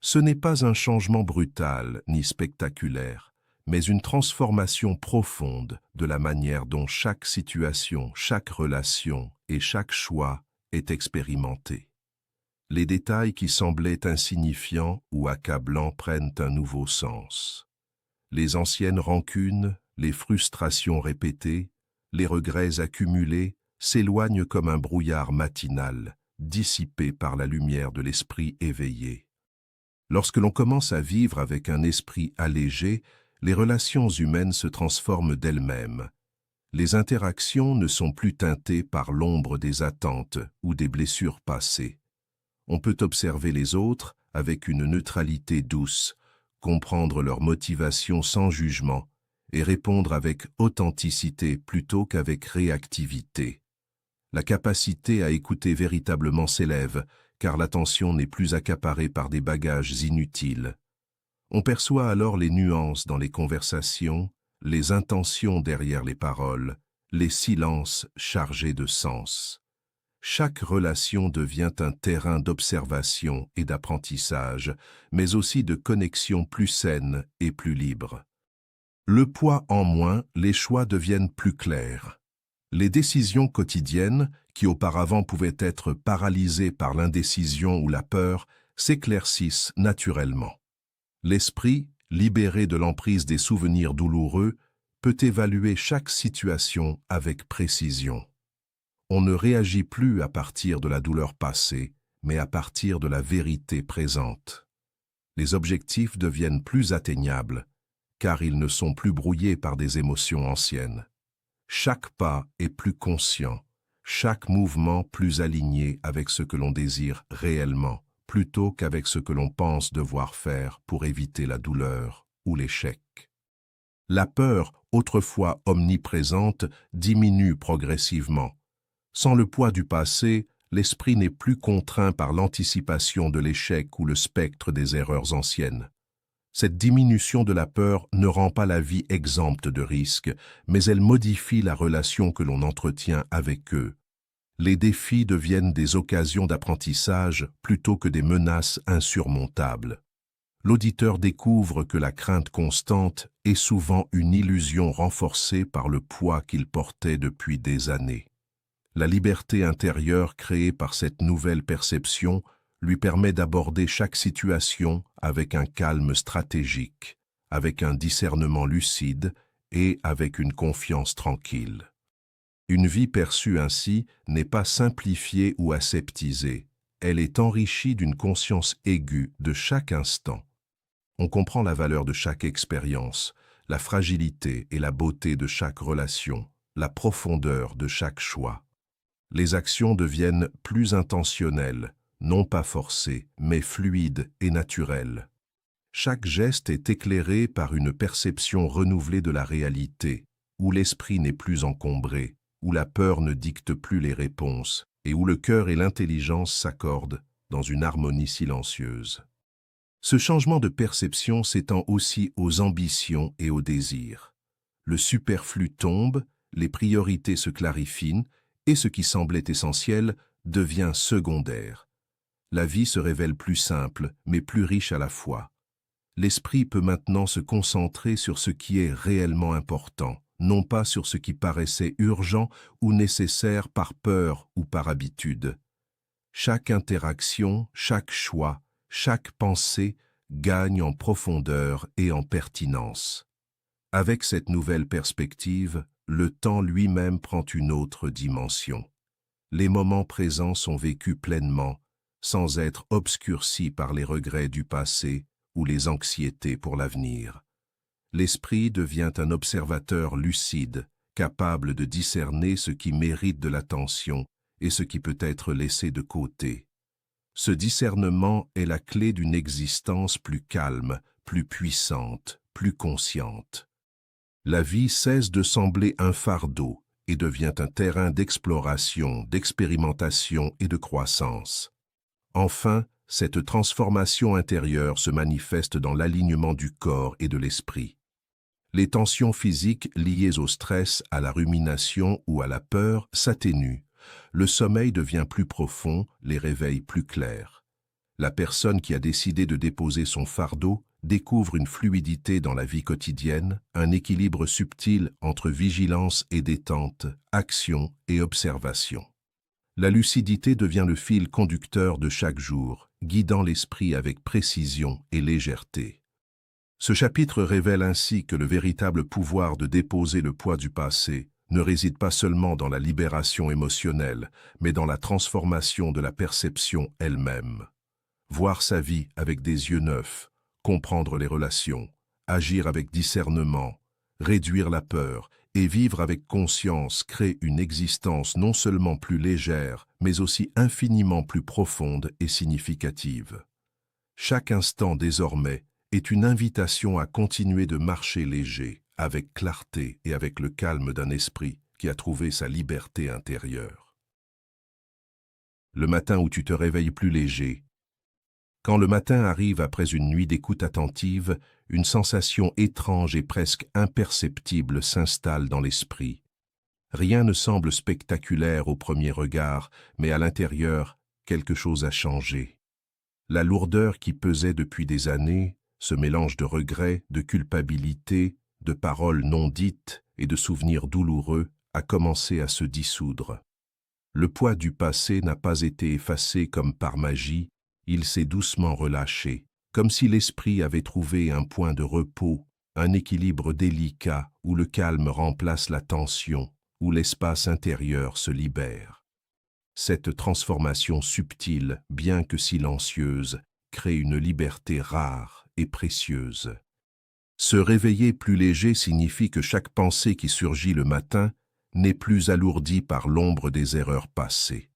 Ce n'est pas un changement brutal ni spectaculaire, mais une transformation profonde de la manière dont chaque situation, chaque relation et chaque choix est expérimenté. Les détails qui semblaient insignifiants ou accablants prennent un nouveau sens. Les anciennes rancunes, les frustrations répétées, les regrets accumulés s'éloignent comme un brouillard matinal, dissipé par la lumière de l'esprit éveillé. Lorsque l'on commence à vivre avec un esprit allégé, les relations humaines se transforment d'elles-mêmes. Les interactions ne sont plus teintées par l'ombre des attentes ou des blessures passées. On peut observer les autres avec une neutralité douce, comprendre leurs motivations sans jugement et répondre avec authenticité plutôt qu'avec réactivité. La capacité à écouter véritablement s'élève, car l'attention n'est plus accaparée par des bagages inutiles. On perçoit alors les nuances dans les conversations, les intentions derrière les paroles, les silences chargés de sens. Chaque relation devient un terrain d'observation et d'apprentissage, mais aussi de connexion plus saine et plus libre. Le poids en moins, les choix deviennent plus clairs. Les décisions quotidiennes, qui auparavant pouvaient être paralysées par l'indécision ou la peur, s'éclaircissent naturellement. L'esprit, libéré de l'emprise des souvenirs douloureux, peut évaluer chaque situation avec précision. On ne réagit plus à partir de la douleur passée, mais à partir de la vérité présente. Les objectifs deviennent plus atteignables, car ils ne sont plus brouillés par des émotions anciennes. Chaque pas est plus conscient, chaque mouvement plus aligné avec ce que l'on désire réellement, plutôt qu'avec ce que l'on pense devoir faire pour éviter la douleur ou l'échec. La peur, autrefois omniprésente, diminue progressivement. Sans le poids du passé, l'esprit n'est plus contraint par l'anticipation de l'échec ou le spectre des erreurs anciennes. Cette diminution de la peur ne rend pas la vie exempte de risques, mais elle modifie la relation que l'on entretient avec eux. Les défis deviennent des occasions d'apprentissage plutôt que des menaces insurmontables. L'auditeur découvre que la crainte constante est souvent une illusion renforcée par le poids qu'il portait depuis des années. La liberté intérieure créée par cette nouvelle perception lui permet d'aborder chaque situation avec un calme stratégique, avec un discernement lucide et avec une confiance tranquille. Une vie perçue ainsi n'est pas simplifiée ou aseptisée, elle est enrichie d'une conscience aiguë de chaque instant. On comprend la valeur de chaque expérience, la fragilité et la beauté de chaque relation, la profondeur de chaque choix. Les actions deviennent plus intentionnelles, non pas forcées, mais fluides et naturelles. Chaque geste est éclairé par une perception renouvelée de la réalité, où l'esprit n'est plus encombré, où la peur ne dicte plus les réponses, et où le cœur et l'intelligence s'accordent dans une harmonie silencieuse. Ce changement de perception s'étend aussi aux ambitions et aux désirs. Le superflu tombe, les priorités se clarifient, et ce qui semblait essentiel devient secondaire. La vie se révèle plus simple, mais plus riche à la fois. L'esprit peut maintenant se concentrer sur ce qui est réellement important, non pas sur ce qui paraissait urgent ou nécessaire par peur ou par habitude. Chaque interaction, chaque choix, chaque pensée gagne en profondeur et en pertinence. Avec cette nouvelle perspective, le temps lui-même prend une autre dimension. Les moments présents sont vécus pleinement, sans être obscurcis par les regrets du passé ou les anxiétés pour l'avenir. L'esprit devient un observateur lucide, capable de discerner ce qui mérite de l'attention et ce qui peut être laissé de côté. Ce discernement est la clé d'une existence plus calme, plus puissante, plus consciente. La vie cesse de sembler un fardeau et devient un terrain d'exploration, d'expérimentation et de croissance. Enfin, cette transformation intérieure se manifeste dans l'alignement du corps et de l'esprit. Les tensions physiques liées au stress, à la rumination ou à la peur s'atténuent. Le sommeil devient plus profond, les réveils plus clairs. La personne qui a décidé de déposer son fardeau découvre une fluidité dans la vie quotidienne, un équilibre subtil entre vigilance et détente, action et observation. La lucidité devient le fil conducteur de chaque jour, guidant l'esprit avec précision et légèreté. Ce chapitre révèle ainsi que le véritable pouvoir de déposer le poids du passé ne réside pas seulement dans la libération émotionnelle, mais dans la transformation de la perception elle-même. Voir sa vie avec des yeux neufs, comprendre les relations, agir avec discernement, réduire la peur et vivre avec conscience crée une existence non seulement plus légère, mais aussi infiniment plus profonde et significative. Chaque instant désormais est une invitation à continuer de marcher léger, avec clarté et avec le calme d'un esprit qui a trouvé sa liberté intérieure. Le matin où tu te réveilles plus léger. Quand le matin arrive après une nuit d'écoute attentive, une sensation étrange et presque imperceptible s'installe dans l'esprit. Rien ne semble spectaculaire au premier regard, mais à l'intérieur, quelque chose a changé. La lourdeur qui pesait depuis des années, ce mélange de regrets, de culpabilité, de paroles non dites et de souvenirs douloureux, a commencé à se dissoudre. Le poids du passé n'a pas été effacé comme par magie, il s'est doucement relâché, comme si l'esprit avait trouvé un point de repos, un équilibre délicat où le calme remplace la tension, où l'espace intérieur se libère. Cette transformation subtile, bien que silencieuse, crée une liberté rare et précieuse. Se réveiller plus léger signifie que chaque pensée qui surgit le matin n'est plus alourdie par l'ombre des erreurs passées.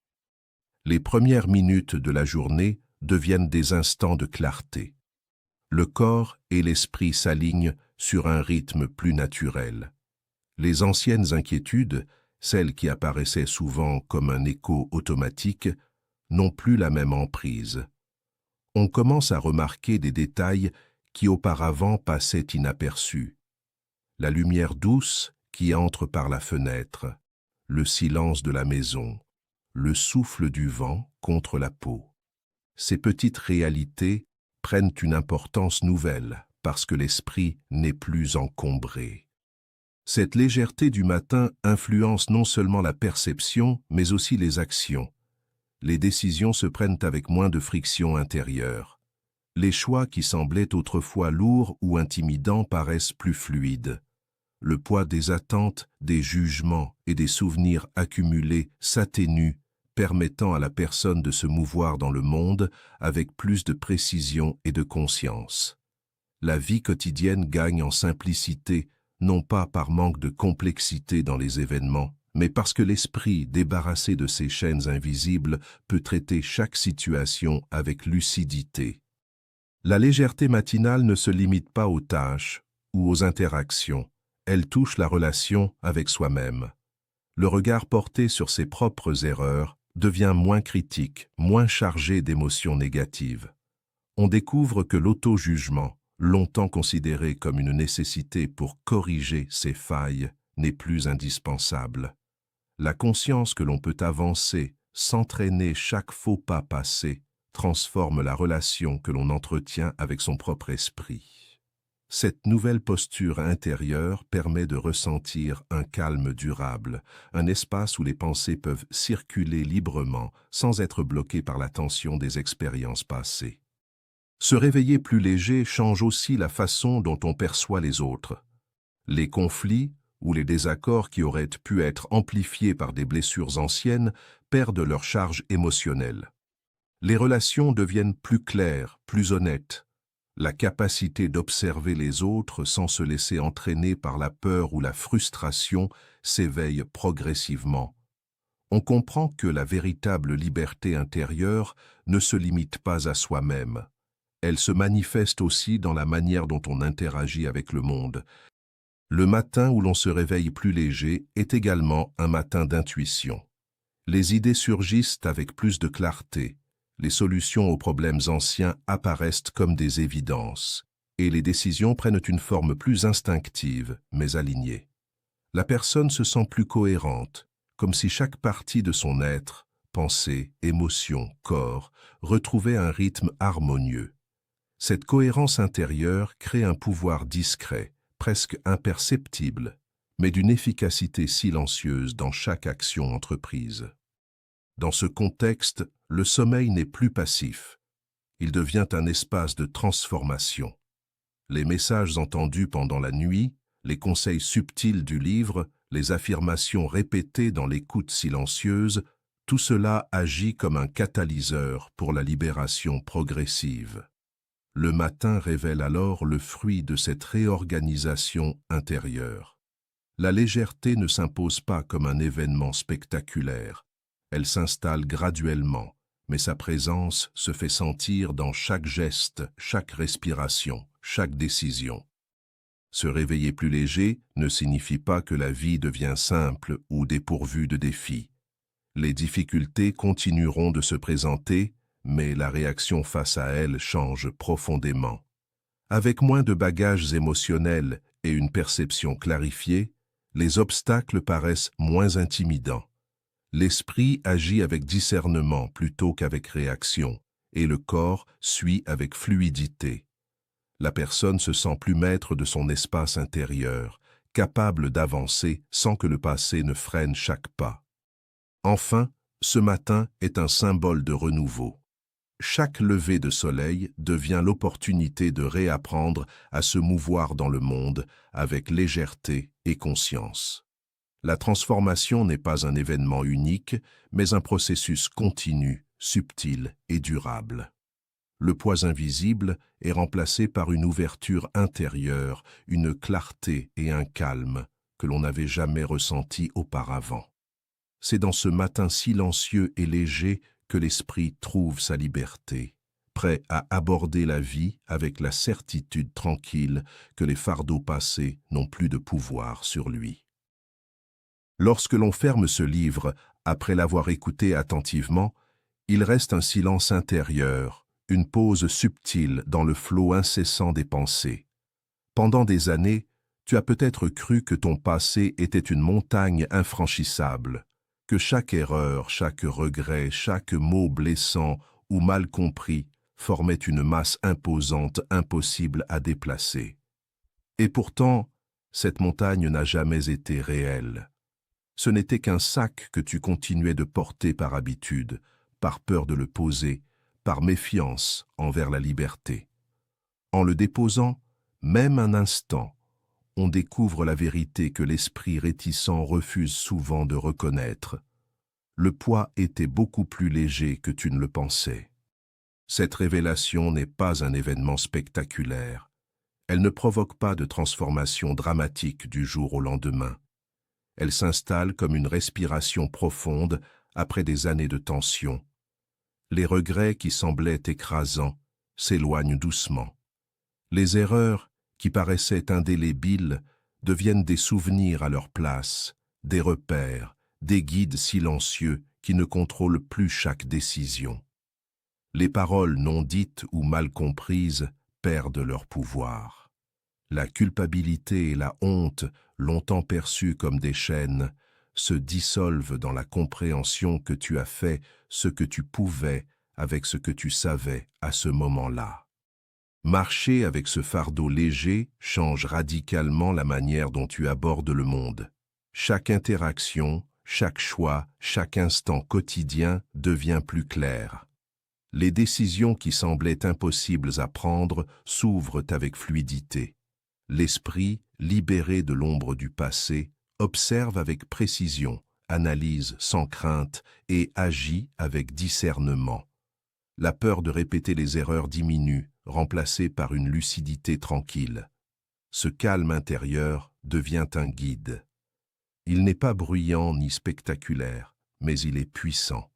Les premières minutes de la journée deviennent des instants de clarté. Le corps et l'esprit s'alignent sur un rythme plus naturel. Les anciennes inquiétudes, celles qui apparaissaient souvent comme un écho automatique, n'ont plus la même emprise. On commence à remarquer des détails qui auparavant passaient inaperçus. La lumière douce qui entre par la fenêtre, le silence de la maison, le souffle du vent contre la peau. Ces petites réalités prennent une importance nouvelle parce que l'esprit n'est plus encombré. Cette légèreté du matin influence non seulement la perception, mais aussi les actions. Les décisions se prennent avec moins de friction intérieure. Les choix qui semblaient autrefois lourds ou intimidants paraissent plus fluides. Le poids des attentes, des jugements et des souvenirs accumulés s'atténue, permettant à la personne de se mouvoir dans le monde avec plus de précision et de conscience. La vie quotidienne gagne en simplicité, non pas par manque de complexité dans les événements, mais parce que l'esprit, débarrassé de ses chaînes invisibles, peut traiter chaque situation avec lucidité. La légèreté matinale ne se limite pas aux tâches ou aux interactions, elle touche la relation avec soi-même. Le regard porté sur ses propres erreurs devient moins critique, moins chargé d'émotions négatives. On découvre que l'auto-jugement, longtemps considéré comme une nécessité pour corriger ses failles, n'est plus indispensable. La conscience que l'on peut avancer, s'entraîner chaque faux pas passé, transforme la relation que l'on entretient avec son propre esprit. Cette nouvelle posture intérieure permet de ressentir un calme durable, un espace où les pensées peuvent circuler librement sans être bloquées par la tension des expériences passées. Se réveiller plus léger change aussi la façon dont on perçoit les autres. Les conflits ou les désaccords qui auraient pu être amplifiés par des blessures anciennes perdent leur charge émotionnelle. Les relations deviennent plus claires, plus honnêtes. La capacité d'observer les autres sans se laisser entraîner par la peur ou la frustration s'éveille progressivement. On comprend que la véritable liberté intérieure ne se limite pas à soi-même. Elle se manifeste aussi dans la manière dont on interagit avec le monde. Le matin où l'on se réveille plus léger est également un matin d'intuition. Les idées surgissent avec plus de clarté, les solutions aux problèmes anciens apparaissent comme des évidences, et les décisions prennent une forme plus instinctive, mais alignée. La personne se sent plus cohérente, comme si chaque partie de son être, pensée, émotion, corps, retrouvait un rythme harmonieux. Cette cohérence intérieure crée un pouvoir discret, presque imperceptible, mais d'une efficacité silencieuse dans chaque action entreprise. Dans ce contexte, le sommeil n'est plus passif. Il devient un espace de transformation. Les messages entendus pendant la nuit, les conseils subtils du livre, les affirmations répétées dans l'écoute silencieuse, tout cela agit comme un catalyseur pour la libération progressive. Le matin révèle alors le fruit de cette réorganisation intérieure. La légèreté ne s'impose pas comme un événement spectaculaire. Elle s'installe graduellement, mais sa présence se fait sentir dans chaque geste, chaque respiration, chaque décision. Se réveiller plus léger ne signifie pas que la vie devient simple ou dépourvue de défis. Les difficultés continueront de se présenter, mais la réaction face à elles change profondément. Avec moins de bagages émotionnels et une perception clarifiée, les obstacles paraissent moins intimidants. L'esprit agit avec discernement plutôt qu'avec réaction, et le corps suit avec fluidité. La personne se sent plus maître de son espace intérieur, capable d'avancer sans que le passé ne freine chaque pas. Enfin, ce matin est un symbole de renouveau. Chaque lever de soleil devient l'opportunité de réapprendre à se mouvoir dans le monde avec légèreté et conscience. La transformation n'est pas un événement unique, mais un processus continu, subtil et durable. Le poids invisible est remplacé par une ouverture intérieure, une clarté et un calme que l'on n'avait jamais ressentis auparavant. C'est dans ce matin silencieux et léger que l'esprit trouve sa liberté, prêt à aborder la vie avec la certitude tranquille que les fardeaux passés n'ont plus de pouvoir sur lui. Lorsque l'on ferme ce livre, après l'avoir écouté attentivement, il reste un silence intérieur, une pause subtile dans le flot incessant des pensées. Pendant des années, tu as peut-être cru que ton passé était une montagne infranchissable, que chaque erreur, chaque regret, chaque mot blessant ou mal compris formait une masse imposante impossible à déplacer. Et pourtant, cette montagne n'a jamais été réelle. Ce n'était qu'un sac que tu continuais de porter par habitude, par peur de le poser, par méfiance envers la liberté. En le déposant, même un instant, on découvre la vérité que l'esprit réticent refuse souvent de reconnaître. Le poids était beaucoup plus léger que tu ne le pensais. Cette révélation n'est pas un événement spectaculaire. Elle ne provoque pas de transformation dramatique du jour au lendemain. Elle s'installe comme une respiration profonde après des années de tension. Les regrets qui semblaient écrasants s'éloignent doucement. Les erreurs qui paraissaient indélébiles deviennent des souvenirs à leur place, des repères, des guides silencieux qui ne contrôlent plus chaque décision. Les paroles non dites ou mal comprises perdent leur pouvoir. La culpabilité et la honte, longtemps perçues comme des chaînes, se dissolvent dans la compréhension que tu as fait ce que tu pouvais avec ce que tu savais à ce moment-là. Marcher avec ce fardeau léger change radicalement la manière dont tu abordes le monde. Chaque interaction, chaque choix, chaque instant quotidien devient plus clair. Les décisions qui semblaient impossibles à prendre s'ouvrent avec fluidité. L'esprit, libéré de l'ombre du passé, observe avec précision, analyse sans crainte et agit avec discernement. La peur de répéter les erreurs diminue, remplacée par une lucidité tranquille. Ce calme intérieur devient un guide. Il n'est pas bruyant ni spectaculaire, mais il est puissant.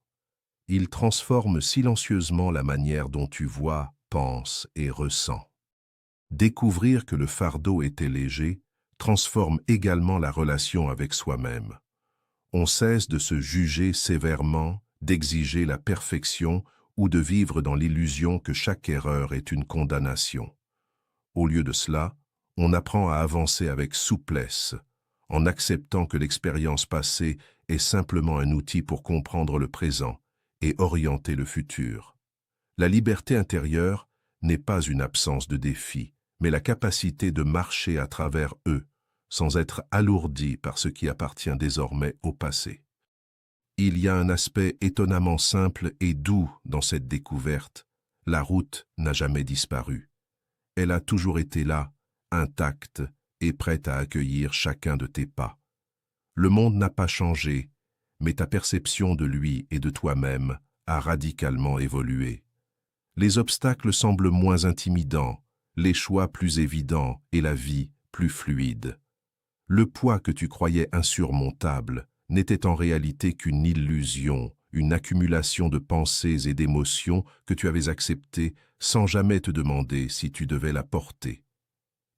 Il transforme silencieusement la manière dont tu vois, penses et ressens. Découvrir que le fardeau était léger transforme également la relation avec soi-même. On cesse de se juger sévèrement, d'exiger la perfection ou de vivre dans l'illusion que chaque erreur est une condamnation. Au lieu de cela, on apprend à avancer avec souplesse, en acceptant que l'expérience passée est simplement un outil pour comprendre le présent et orienter le futur. La liberté intérieure n'est pas une absence de défis, mais la capacité de marcher à travers eux, sans être alourdi par ce qui appartient désormais au passé. Il y a un aspect étonnamment simple et doux dans cette découverte. La route n'a jamais disparu. Elle a toujours été là, intacte et prête à accueillir chacun de tes pas. Le monde n'a pas changé, mais ta perception de lui et de toi-même a radicalement évolué. Les obstacles semblent moins intimidants, les choix plus évidents et la vie plus fluide. Le poids que tu croyais insurmontable n'était en réalité qu'une illusion, une accumulation de pensées et d'émotions que tu avais acceptées sans jamais te demander si tu devais la porter.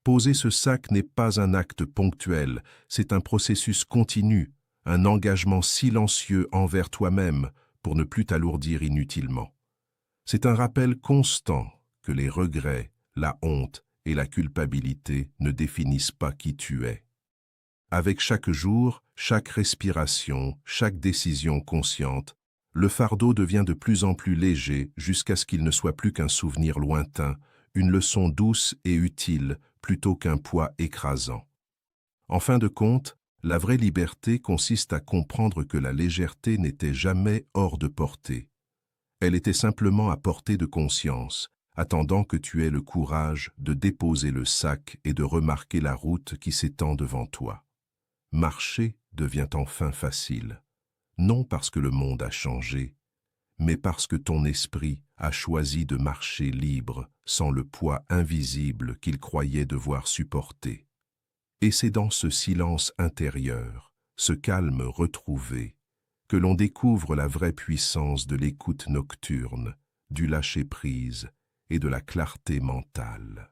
Poser ce sac n'est pas un acte ponctuel, c'est un processus continu, un engagement silencieux envers toi-même pour ne plus t'alourdir inutilement. C'est un rappel constant que les regrets, la honte et la culpabilité ne définissent pas qui tu es. Avec chaque jour, chaque respiration, chaque décision consciente, le fardeau devient de plus en plus léger jusqu'à ce qu'il ne soit plus qu'un souvenir lointain, une leçon douce et utile plutôt qu'un poids écrasant. En fin de compte, la vraie liberté consiste à comprendre que la légèreté n'était jamais hors de portée. Elle était simplement à portée de conscience, attendant que tu aies le courage de déposer le sac et de remarquer la route qui s'étend devant toi. Marcher devient enfin facile, non parce que le monde a changé, mais parce que ton esprit a choisi de marcher libre sans le poids invisible qu'il croyait devoir supporter. Et c'est dans ce silence intérieur, ce calme retrouvé, que l'on découvre la vraie puissance de l'écoute nocturne, du lâcher-prise et de la clarté mentale.